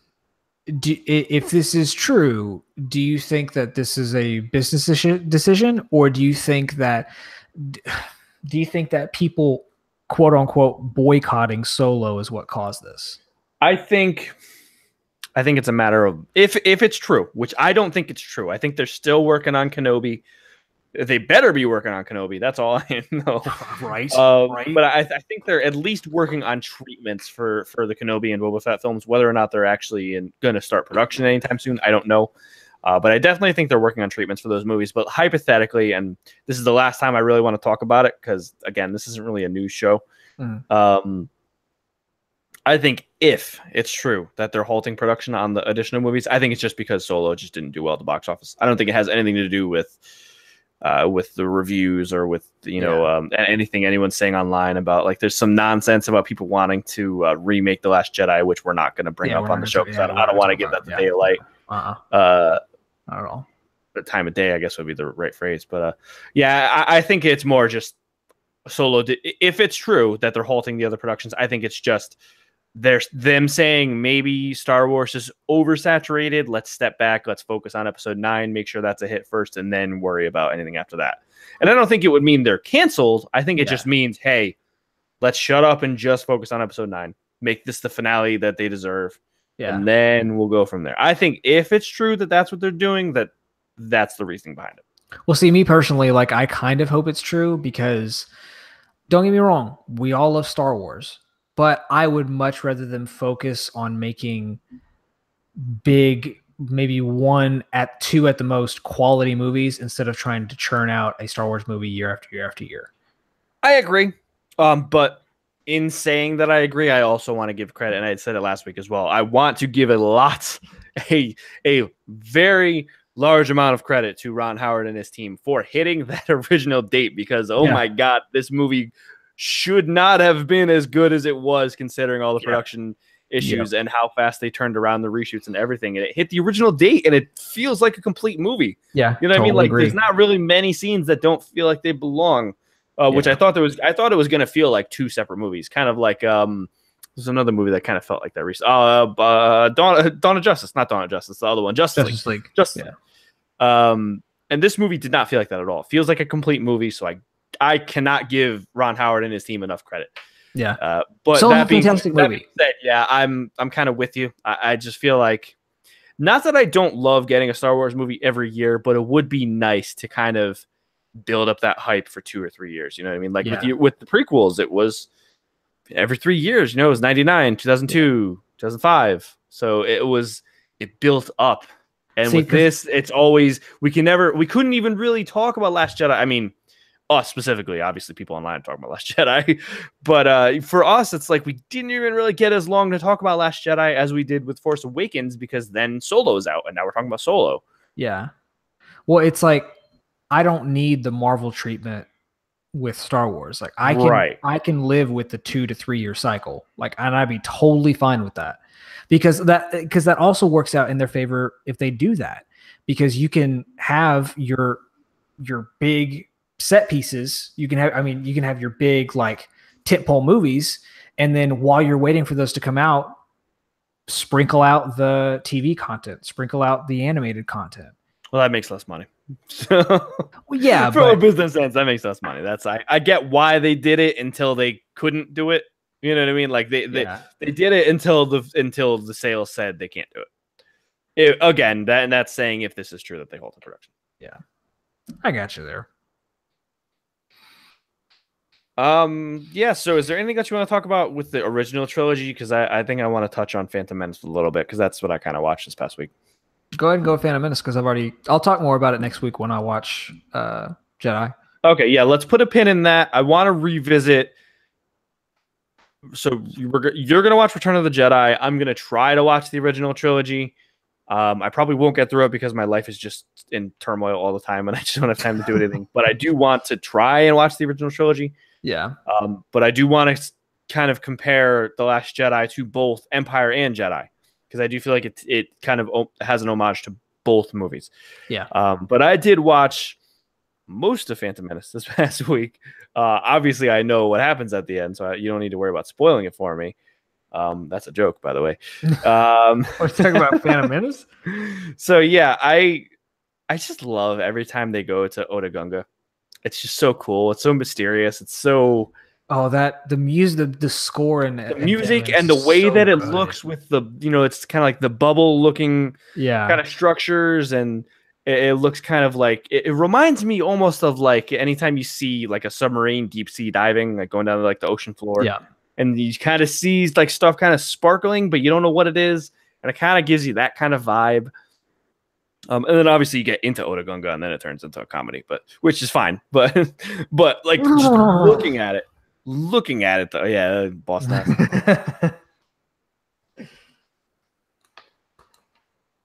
if this is true, do you think that this is a business decision, or do you think that people, quote unquote, boycotting Solo is what caused this? I think it's a matter of if it's true, which I don't think it's true. I think they're still working on Kenobi. They better be working on Kenobi. That's all I know. Right. But I think they're at least working on treatments for the Kenobi and Boba Fett films. Whether or not they're actually going to start production anytime soon, I don't know. But I definitely think they're working on treatments for those movies. But hypothetically, and this is the last time I really want to talk about it, because, again, this isn't really a news show. I think if it's true that they're halting production on the additional movies, I think it's just because Solo just didn't do well at the box office. I don't think it has anything to do with the reviews or with anything anyone's saying online about, like, there's some nonsense about people wanting to remake The Last Jedi, which we're not going to bring up on the show because I don't want to give that the daylight. Not at all. The time of day, I guess, would be the right phrase. But I think it's more just Solo. If it's true that they're halting the other productions, I think it's just there's them saying maybe Star Wars is oversaturated. Let's step back. Let's focus on episode 9, make sure that's a hit first, and then worry about anything after that. And I don't think it would mean they're canceled. I think it just means, hey, let's shut up and just focus on episode 9. Make this the finale that they deserve. Yeah. And then we'll go from there. I think if it's true that that's what they're doing, that's the reasoning behind it. Well, see, me personally, like, I kind of hope it's true, because don't get me wrong, we all love Star Wars. But I would much rather them focus on making big, maybe 1 at 2 at the most, quality movies, instead of trying to churn out a Star Wars movie year after year after year. I agree. But in saying that I agree, I also want to give credit, and I said it last week as well. I want to give a very large amount of credit to Ron Howard and his team for hitting that original date, because, my God, this movie should not have been as good as it was, considering all the production issues and how fast they turned around the reshoots and everything. And it hit the original date, and it feels like a complete movie. Yeah, you know what I mean? Like, there's not really many scenes that don't feel like they belong. Which I thought I thought it was going to feel like 2 separate movies, kind of like there's another movie that kind of felt like that recently. Dawn of Justice, not Dawn of Justice, the other one, Justice League. And this movie did not feel like that at all. It feels like a complete movie, so I cannot give Ron Howard and his team enough credit. Yeah. But so that being fantastic movie. Said, I'm kind of with you. I just feel like, not that I don't love getting a Star Wars movie every year, but it would be nice to kind of build up that hype for 2 or 3 years. You know what I mean? Like with the prequels, it was every 3 years. You know, it was 99, 2002, 2005. So it built up. And with this, it's always, we couldn't even really talk about Last Jedi. I mean, us specifically, obviously people online talk about Last Jedi, but for us, it's like we didn't even really get as long to talk about Last Jedi as we did with Force Awakens, because then Solo's out, and now we're talking about Solo. Yeah. Well, it's like, I don't need the Marvel treatment with Star Wars. Like, I can live with the 2 to 3 year cycle. Like, and I'd be totally fine with that, because that also works out in their favor if they do that, because you can have your big set pieces. You can have your big, like, tentpole movies, and then while you're waiting for those to come out, sprinkle out the TV content, sprinkle out the animated content. Well, that makes less money. Yeah, from a business sense, that makes less money. That's I get why they did it until they couldn't do it. You know what I mean? Like they did it until the sales said they can't do it. Again, that's saying if this is true that they halted production. Yeah, I got you there. Yeah, so is there anything that you want to talk about with the original trilogy? Because I think I want to touch on Phantom Menace a little bit, because that's what I kind of watched this past week. Go ahead and go Phantom Menace, because I'll talk more about it next week when I watch Jedi. Okay, yeah, let's put a pin in that. I want to revisit. So you're gonna watch Return of the Jedi. I'm gonna try to watch the original trilogy. I probably won't get through it because my life is just in turmoil all the time, and I just don't have time to do anything. But I do want to try and watch the original trilogy. Yeah. But I do want to kind of compare The Last Jedi to both Empire and Jedi, because I do feel like it kind of has an homage to both movies. Yeah. But I did watch most of Phantom Menace this past week. Obviously, I know what happens at the end, so you don't need to worry about spoiling it for me. That's a joke, by the way. We're talking about Phantom Menace. So yeah, I just love every time they go to Otoh Gunga. It's just so cool. It's so mysterious. It's so the music, the score, and the music and the way that it looks with the it's kind of like the bubble looking kind of structures, and it looks kind of like it reminds me almost of like anytime you see like a submarine deep sea diving, like going down to like the ocean floor. Yeah. And you kind of see like stuff kind of sparkling, but you don't know what it is. And it kind of gives you that kind of vibe. And then obviously you get into Otoh Gunga, and then it turns into a comedy, which is fine. But like just looking at it though, yeah, Boss Nass.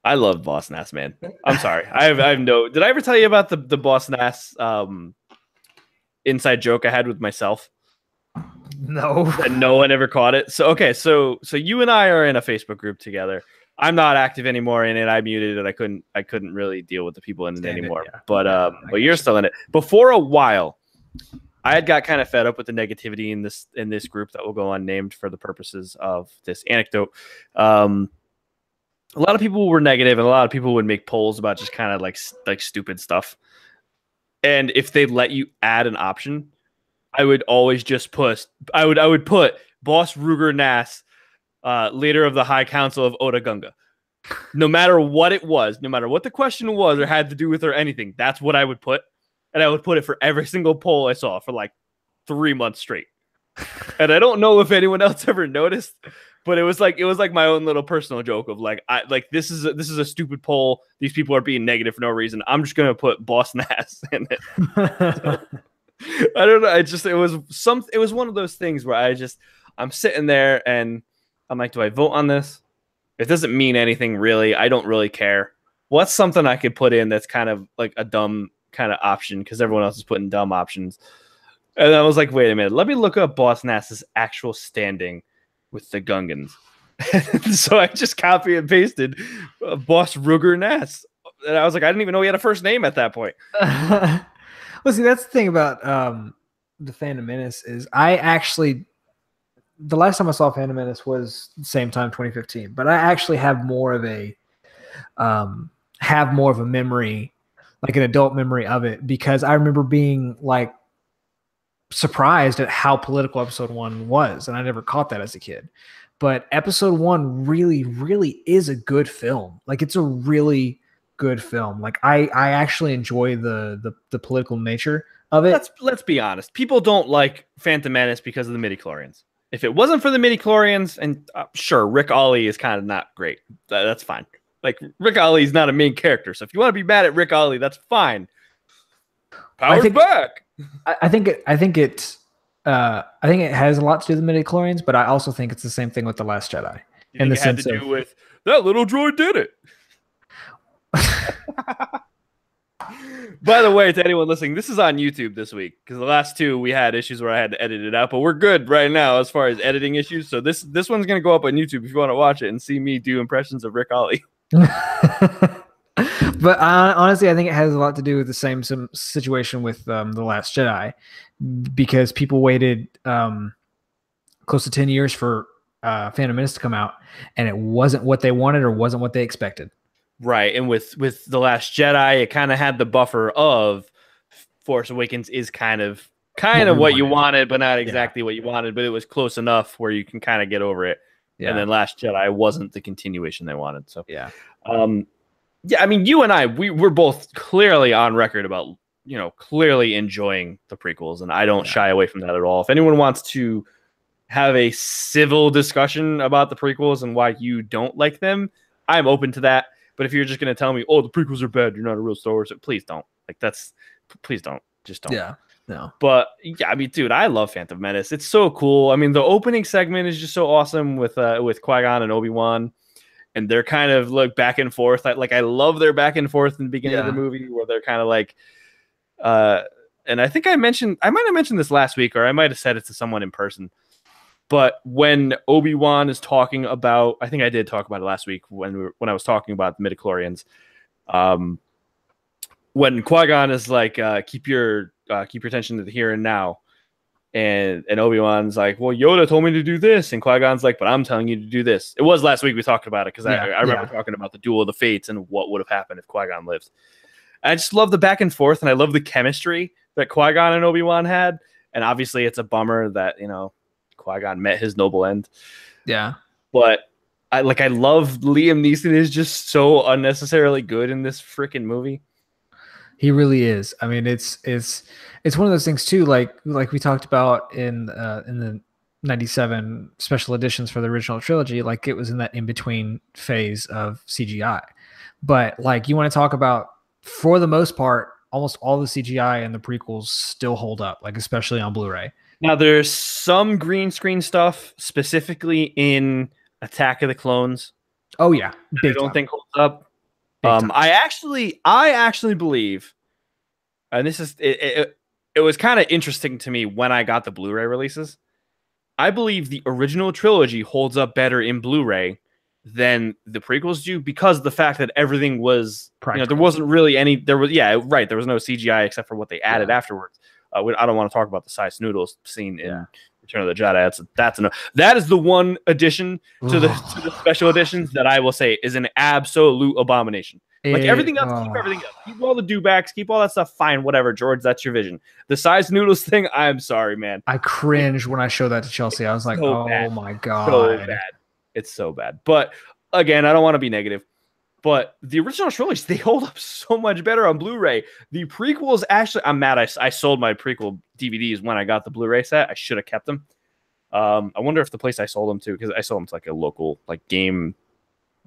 I love Boss Nass, man. I'm sorry. I have no. Did I ever tell you about the Boss Nass inside joke I had with myself? No. And no one ever caught it. So okay, so you and I are in a Facebook group together. I'm not active anymore in it. I muted it. I couldn't really deal with the people in it anymore. Yeah. But you're still in it. But for a while, I had got kind of fed up with the negativity in this group that will go unnamed for the purposes of this anecdote. A lot of people were negative, and a lot of people would make polls about just kind of like stupid stuff. And if they let you add an option, I would always just put I would put Boss Ruger Nass, leader of the High Council of Otoh Gunga. No matter what it was, no matter what the question was or had to do with or anything, that's what I would put. And I would put it for every single poll I saw for like 3 months straight. And I don't know if anyone else ever noticed, but it was like my own little personal joke of like, this is a stupid poll. These people are being negative for no reason. I'm just gonna put Boss Nass in it. So, I don't know. It was one of those things where I'm sitting there and I'm like, do I vote on this? It doesn't mean anything really. I don't really care. What's something I could put in that's kind of like a dumb kind of option, because everyone else is putting dumb options. And I was like, wait a minute, let me look up Boss Nass's actual standing with the Gungans. So I just copy and pasted Boss Ruger Nass. And I was like, I didn't even know he had a first name at that point. Well, see, that's the thing about the Phantom Menace is the last time I saw Phantom Menace was the same time, 2015. But I actually have more of a memory, like an adult memory of it, because I remember being like surprised at how political episode 1 was, and I never caught that as a kid. But episode 1 really, really is a good film. Like, it's a really good film. Like, I actually enjoy the political nature of it. Let's be honest. People don't like Phantom Menace because of the midichlorians. If it wasn't for the midichlorians, and sure, Rick Ollie is kind of not great. That's fine. Like, Rick Ollie is not a main character. So if you want to be mad at Rick Ollie, that's fine. Power's back. I think it has a lot to do with the midichlorians, but I also think it's the same thing with The Last Jedi. You think it had to do with that little droid did it. By the way, to anyone listening, this is on YouTube this week, because the last 2 we had issues where I had to edit it out, but we're good right now as far as editing issues. So this one's gonna go up on YouTube if you want to watch it and see me do impressions of Rick Ollie. But honestly, I think it has a lot to do with the same situation with The Last Jedi, because people waited close to 10 years for Phantom Menace to come out, and it wasn't what they wanted or wasn't what they expected. Right, and with The Last Jedi, it kind of had the buffer of Force Awakens is kind of what you wanted, but not exactly what you wanted, but it was close enough where you can kind of get over it. Yeah. And then Last Jedi wasn't the continuation they wanted. So yeah. Yeah, I mean, you and I, we're both clearly on record about, clearly enjoying the prequels, and I don't shy away from that at all. If anyone wants to have a civil discussion about the prequels and why you don't like them, I'm open to that. But if you're just going to tell me, oh, the prequels are bad, you're not a real Star Wars, please don't. Please don't. Just don't. Yeah. No. But yeah, I mean, dude, I love Phantom Menace. It's so cool. I mean, the opening segment is just so awesome with Qui-Gon and Obi-Wan. And they're kind of like back and forth. I love their back and forth in the beginning of the movie where they're kind of like, and I think I might have mentioned this last week, or I might have said it to someone in person. But when Obi-Wan is talking about, I think I did talk about it last week when I was talking about the midichlorians. When Qui-Gon is like, keep your attention to the here and now. And Obi-Wan's like, well, Yoda told me to do this. And Qui-Gon's like, but I'm telling you to do this. It was last week we talked about it because I remember talking about the Duel of the Fates and what would have happened if Qui-Gon lived. I just love the back and forth, and I love the chemistry that Qui-Gon and Obi-Wan had. And obviously it's a bummer that, Qui-Gon met his noble end. Yeah. But I love Liam Neeson is just so unnecessarily good in this freaking movie. He really is. I mean, it's one of those things too, like we talked about in the 97 special editions for the original trilogy, like it was in that in-between phase of CGI. But like you want to talk about, for the most part, almost all the CGI and the prequels still hold up, like especially on Blu-ray. Now there's some green screen stuff specifically in Attack of the Clones. Oh yeah. I don't think holds up. I actually believe, and this is it was kind of interesting to me when I got the Blu-ray releases. I believe the original trilogy holds up better in Blu-ray than the prequels do because of the fact that everything was practical. There wasn't really any. There was no CGI except for what they added afterwards. I don't want to talk about the size noodles scene in Return of the Jedi. That is the one addition to the special editions that I will say is an absolute abomination. Like everything else, keep everything else. Keep all the dewbacks, keep all that stuff. Fine, whatever, George. That's your vision. The size noodles thing, I'm sorry, man. I cringed when I showed that to Chelsea. I was like, oh my god, so bad. It's so bad. But again, I don't want to be negative. But the original trilogy, they hold up so much better on Blu-ray. The prequels, actually, I'm mad. I sold my prequel DVDs when I got the Blu-ray set. I should have kept them. I wonder if the place I sold them to, because I sold them to like a local game,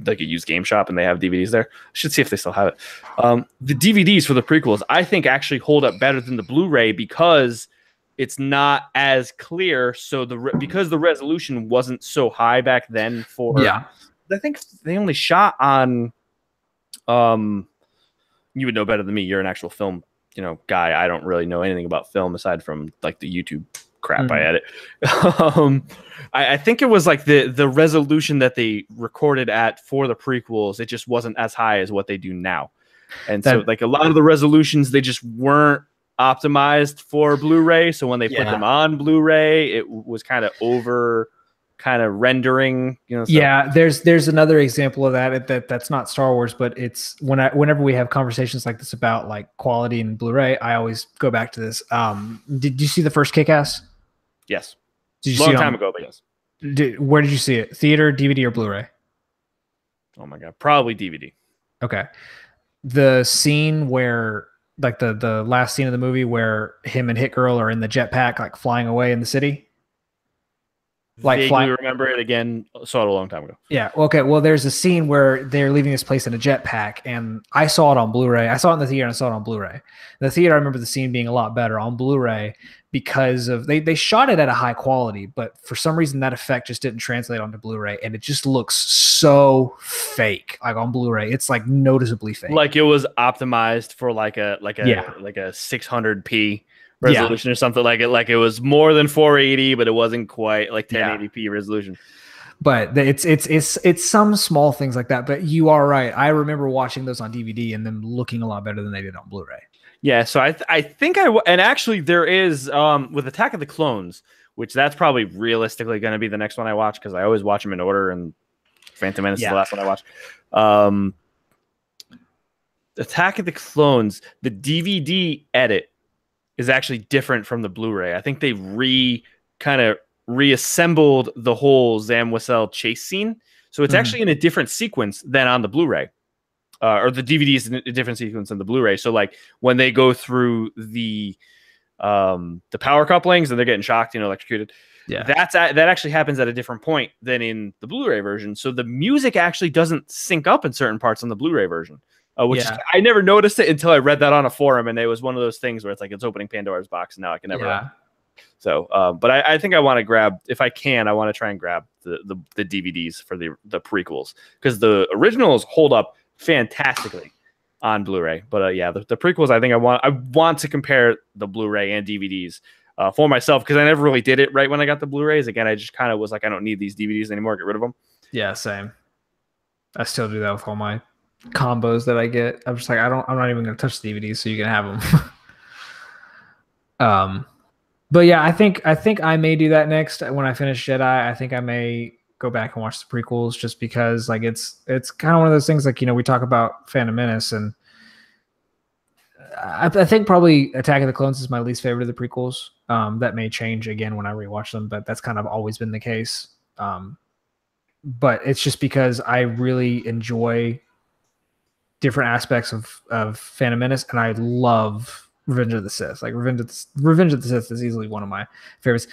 like a used game shop, and they have DVDs there. I should see if they still have it. The DVDs for the prequels, I think, actually hold up better than the Blu-ray because it's not as clear. So because the resolution wasn't so high back then for I think they only shot on. You would know better than me. You're an actual film, guy. I don't really know anything about film aside from like the YouTube crap I edit. I think it was like the resolution that they recorded at for the prequels. It just wasn't as high as what they do now, and so like a lot of the resolutions they just weren't optimized for Blu-ray. So when they put them on Blu-ray, it was kind of rendering, there's another example of that's not Star Wars, but it's whenever we have conversations like this about like quality and Blu-ray, I always go back to this. Did you see the first Kick-Ass? Yes. Did you see it time ago, but yes. Where did you see it? Theater, DVD, or Blu-ray? Oh my god, probably DVD. Okay. The scene where like the last scene of the movie where him and Hit Girl are in the jetpack like flying away in the city. Vaguely remember it again. Saw it a long time ago. Yeah. Okay. Well, there's a scene where they're leaving this place in a jetpack, and I saw it on Blu-ray. I saw it in the theater, and I saw it on Blu-ray. In the theater, I remember the scene being a lot better. On Blu-ray, because of they shot it at a high quality, but for some reason that effect just didn't translate onto Blu-ray, and it just looks so fake. Like on Blu-ray, it's like noticeably fake. Like it was optimized for like a 600p. resolution or something like it. Like it was more than 480, but it wasn't quite like 1080p resolution. But it's some small things like that. But you are right. I remember watching those on DVD and them looking a lot better than they did on Blu-ray. Yeah. So I think and actually there is with Attack of the Clones, which that's probably realistically going to be the next one I watch because I always watch them in order, and Phantom Menace is the last one I watched. Attack of the Clones, the DVD edit is actually different from the Blu-ray. I think they reassembled the whole Zam Wesell chase scene. So it's actually in a different sequence than on the Blu-ray. or the DVDs in a different sequence than the Blu-ray. So like when they go through the power couplings and they're getting shocked, electrocuted. Yeah, that actually happens at a different point than in the Blu-ray version. So the music actually doesn't sync up in certain parts on the Blu-ray version, which I never noticed it until I read that on a forum, and it was one of those things where it's like it's opening Pandora's box, and now I can never. Yeah. So, but I think I want to grab, if I can, I want to try and grab the DVDs for the prequels, because the originals hold up fantastically on Blu-ray. But yeah, the prequels, I think I want to compare the Blu-ray and DVDs for myself, because I never really did it right when I got the Blu-rays. Again, I just kind of was like, I don't need these DVDs anymore. Get rid of them. Yeah, same. I still do that with all my combos that I get. I'm just like, I'm not even gonna touch the DVDs, so you can have them. But yeah, I think I may do that next when I finish Jedi. I think I may go back and watch the prequels, just because like it's kind of one of those things, like, we talk about Phantom Menace, and I think probably Attack of the Clones is my least favorite of the prequels. That may change again when I rewatch them, but that's kind of always been the case. But it's just because I really enjoy different aspects of Phantom Menace, and I love Revenge of the Sith. Like Revenge of the Sith is easily one of my favorites.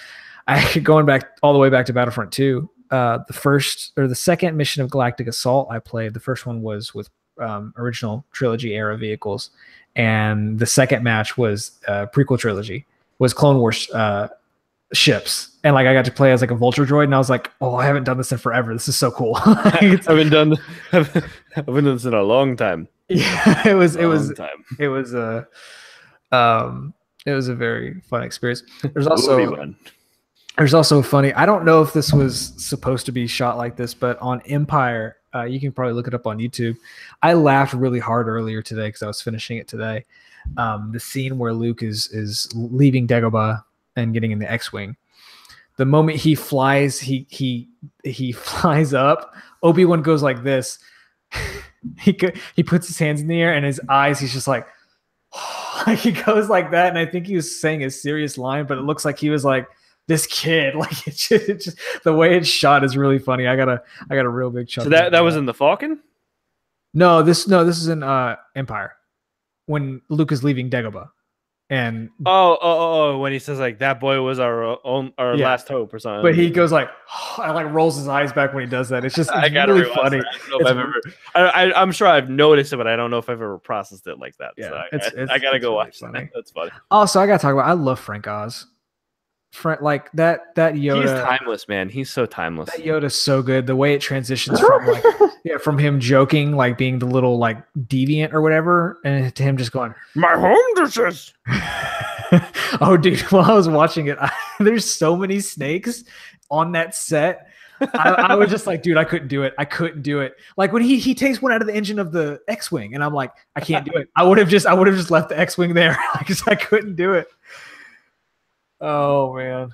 Going back all the way back to Battlefront 2, the second mission of Galactic Assault I played. The first one was with original trilogy era vehicles, and the second match was prequel trilogy, was Clone Wars ships, and like I got to play as like a Vulture droid, and I was like, oh, I haven't done this in forever. This is so cool. I've been done this in a long time. Yeah, it was a very fun experience. There's also funny, I don't know if this was supposed to be shot like this, but on Empire, you can probably look it up on YouTube. I laughed really hard earlier today because I was finishing it today. The scene where Luke is leaving Dagobah and getting in the X-Wing. The moment he flies, he flies up, Obi-Wan goes like this. He puts his hands in the air, and his eyes, he's just like he goes like that, and I think he was saying a serious line, but it looks like he was like, this kid, like it's just the way it's shot is really funny. I got a real big chuckle. So that was in the Falcon? No, this is in Empire, when Luke is leaving Dagobah. And when he says like that boy was our last hope or something. But he goes like, and like rolls his eyes back when he does that. It's just really funny. I'm sure I've noticed it, but I don't know if I've ever processed it like that. Yeah, so I gotta go watch that. That's funny. Also, I gotta talk about, I love Frank Oz. Like that Yoda. He's timeless, man. He's so timeless. That Yoda's so good. The way it transitions from like from him joking, like being the little like deviant or whatever, and to him just going, my home dishes. Oh, dude! While I was watching it, there's so many snakes on that set. I was just like, dude, I couldn't do it. Like when he takes one out of the engine of the X-Wing, and I'm like, I can't do it. I would have just left the X-Wing there because I couldn't do it. Oh man.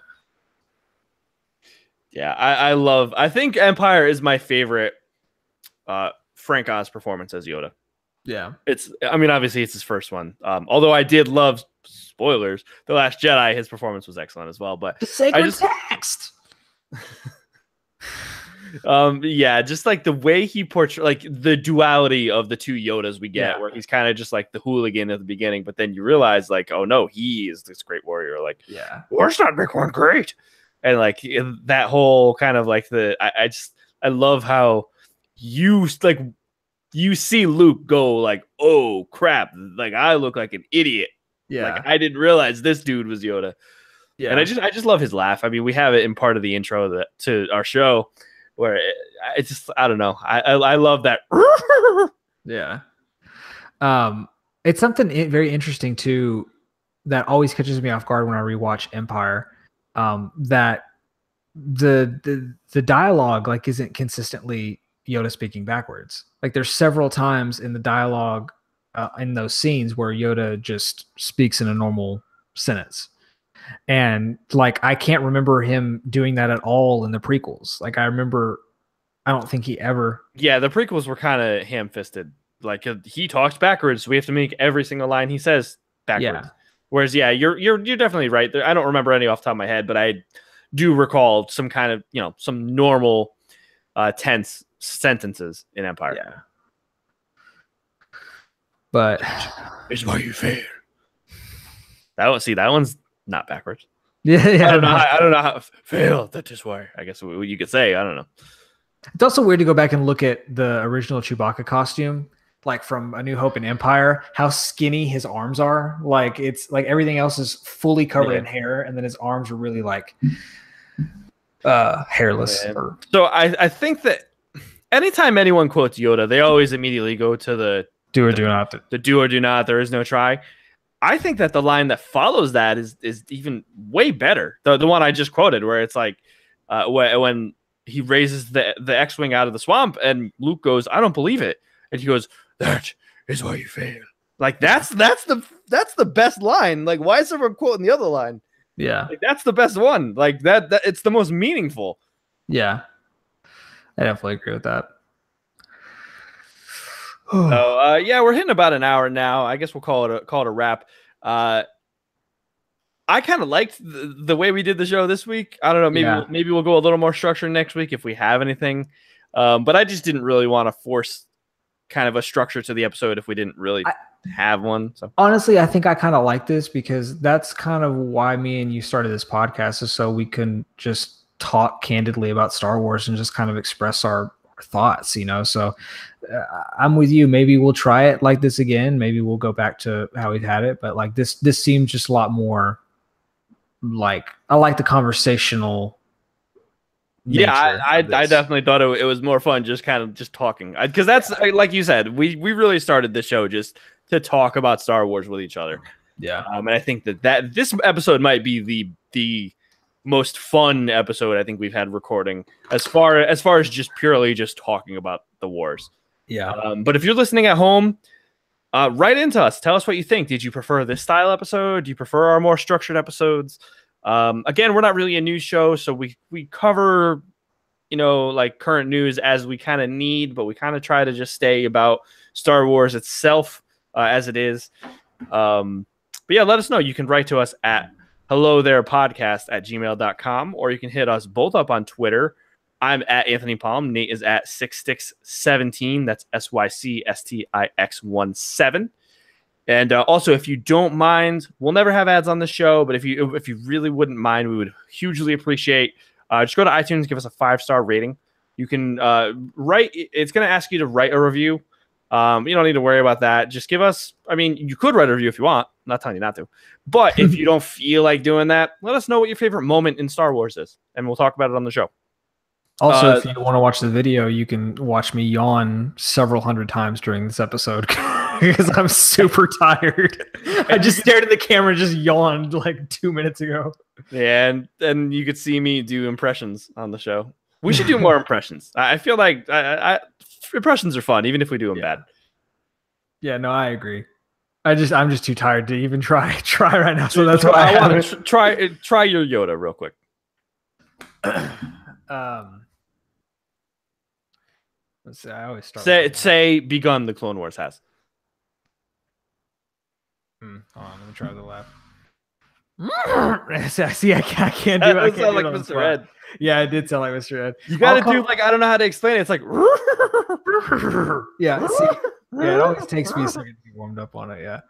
Yeah, I think Empire is my favorite Frank Oz performance as Yoda. Yeah. Obviously it's his first one. Although I did love, spoilers, The Last Jedi, his performance was excellent as well. But the sacred text. Yeah, just like the way he portrays, like the duality of the two Yodas we get, where he's kind of just like the hooligan at the beginning, but then you realize like, oh no, he is this great warrior. Like, let's not make one great. And like that whole kind of like I love how you see Luke go like, oh crap, like I look like an idiot. Yeah, like I didn't realize this dude was Yoda. Yeah, and I just love his laugh. I mean, we have it in part of the intro to our show, where it's just, I don't know. I love that. Yeah. It's something very interesting too that always catches me off guard when I rewatch Empire. That the dialogue like isn't consistently Yoda speaking backwards. Like there's several times in the dialogue in those scenes where Yoda just speaks in a normal sentence. And like I can't remember him doing that at all in the prequels. Like I don't think he ever. Yeah, the prequels were kind of ham-fisted. Like he talks backwards, so we have to make every single line he says backwards. Yeah. Whereas, yeah, you're definitely right. I don't remember any off the top of my head, but I do recall some kind of some normal tense sentences in Empire. Yeah. But Is why you fail. That one's not backwards. yeah, I don't know how fail. That is why. I guess what you could say. I don't know. It's also weird to go back and look at the original Chewbacca costume, like from A New Hope and Empire, how skinny his arms are. Like it's like everything else is fully covered in hair, and then his arms are really like hairless. So I think that anytime anyone quotes Yoda, they always immediately go to the do or do not. The do or do not. There is no try. I think that the line that follows that is even way better. The one I just quoted, where it's like when he raises the X-wing out of the swamp, and Luke goes, "I don't believe it," and he goes, "That is why you fail." Like that's the best line. Like, why is everyone quoting the other line? Yeah, like, that's the best one. Like that it's the most meaningful. Yeah, I definitely agree with that. So yeah, we're hitting about an hour now. I guess we'll call it a wrap. I kind of liked the way we did the show this week. I don't know, maybe we'll go a little more structured next week if we have anything. But I just didn't really want to force kind of a structure to the episode if we didn't really have one. So honestly, I think I kind of like this because that's kind of why me and you started this podcast, is so we can just talk candidly about Star Wars and just kind of express our thoughts, you know. So I'm with you. Maybe we'll try it like this again. Maybe we'll go back to how we've had it. But like this seems just a lot more like, I like the conversational. Yeah, I definitely thought it was more fun just kind of just talking, because that's like you said, we really started the show just to talk about Star Wars with each other. Yeah, and I think that this episode might be the most fun episode I think we've had recording as far as just purely just talking about the wars. Yeah. But if you're listening at home, write into us. Tell us what you think. Did you prefer this style episode? Do you prefer our more structured episodes? Again, we're not really a news show, so we cover, you know, like current news as we kind of need, but we kind of try to just stay about Star Wars itself as it is. But yeah, let us know. You can write to us at hellotherepodcast@gmail.com, or you can hit us both up on Twitter. I'm at Anthony Palm. Nate is at 6stix17. That's SYCSTIX17. And also, if you don't mind, we'll never have ads on the show, but if you really wouldn't mind, we would hugely appreciate. Just go to iTunes, give us a 5-star rating. You can write. It's going to ask you to write a review. You don't need to worry about that. Just give us. I mean, you could write a review if you want. I'm not telling you not to. But if you don't feel like doing that, let us know what your favorite moment in Star Wars is, and we'll talk about it on the show. Also, if you want to watch the video, you can watch me yawn several hundred times during this episode because I'm super tired. I just stared at the camera and just yawned like 2 minutes ago. Yeah, and you could see me do impressions on the show. We should do more impressions. I feel like impressions are fun, even if we do them bad. Yeah, no, I agree. I'm just too tired to even try right now. So that's why I want to try your Yoda real quick. Let's see, I always start. Say begun the Clone Wars has. Hold on, let me try the laugh. See, I can't do it. I can't sound like Mr. Ed. Yeah, it did sound like Mr. Ed. You gotta do like, I don't know how to explain it. It's like yeah. See, yeah, it always takes me a second to get warmed up on it. Yeah.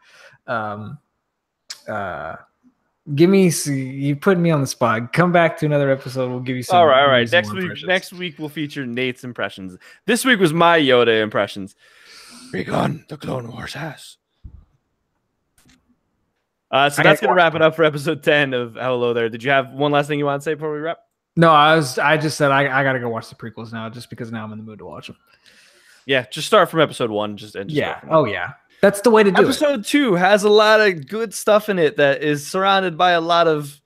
Give me. You put me on the spot. Come back to another episode. We'll give you some. All right. Next week we'll feature Nate's impressions. This week was my Yoda impressions. Begun the Clone Wars has. So that's gonna wrap it up for episode 10 of Hello There. Did you have one last thing you want to say before we wrap? No, I just said I gotta go watch the prequels now, just because now I'm in the mood to watch them. Yeah, just start from episode 1. Yeah. Oh yeah. That's the way to do it. Episode 2 has a lot of good stuff in it that is surrounded by a lot of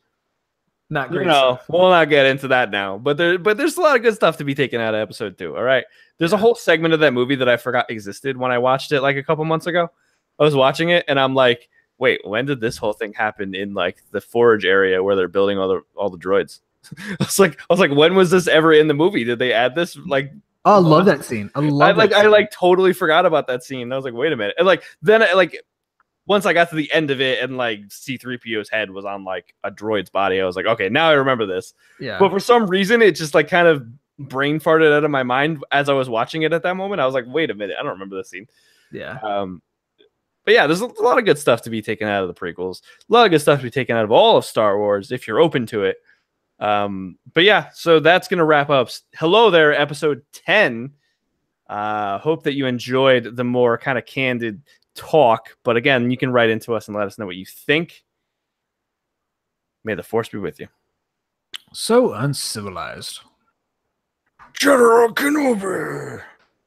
not great stuff. We'll not get into that now. But there's a lot of good stuff to be taken out of episode 2. All right. There's a whole segment of that movie that I forgot existed when I watched it like a couple months ago. I was watching it and I'm like, wait, when did this whole thing happen in like the Forge area where they're building all the droids? I was like, when was this ever in the movie? Did they add this? Like, oh, I love that scene. I totally forgot about that scene. I was like, wait a minute. And like then once I got to the end of it and like C-3PO's head was on like a droid's body, I was like, okay, now I remember this. Yeah. But for some reason, it just like kind of brain farted out of my mind as I was watching it at that moment. I was like, wait a minute, I don't remember this scene. Yeah. But yeah, there's a lot of good stuff to be taken out of the prequels. A lot of good stuff to be taken out of all of Star Wars if you're open to it. But yeah, so that's going to wrap up. Hello there, episode 10. Hope that you enjoyed the more kind of candid talk. But again, you can write into us and let us know what you think. May the Force be with you. So uncivilized. General Kenobi.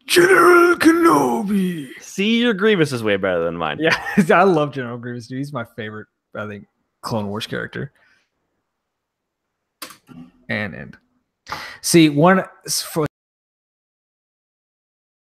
General Kenobi. See, your Grievous is way better than mine. Yeah, I love General Grievous, dude. He's my favorite, I think, Clone Wars character. And see, one for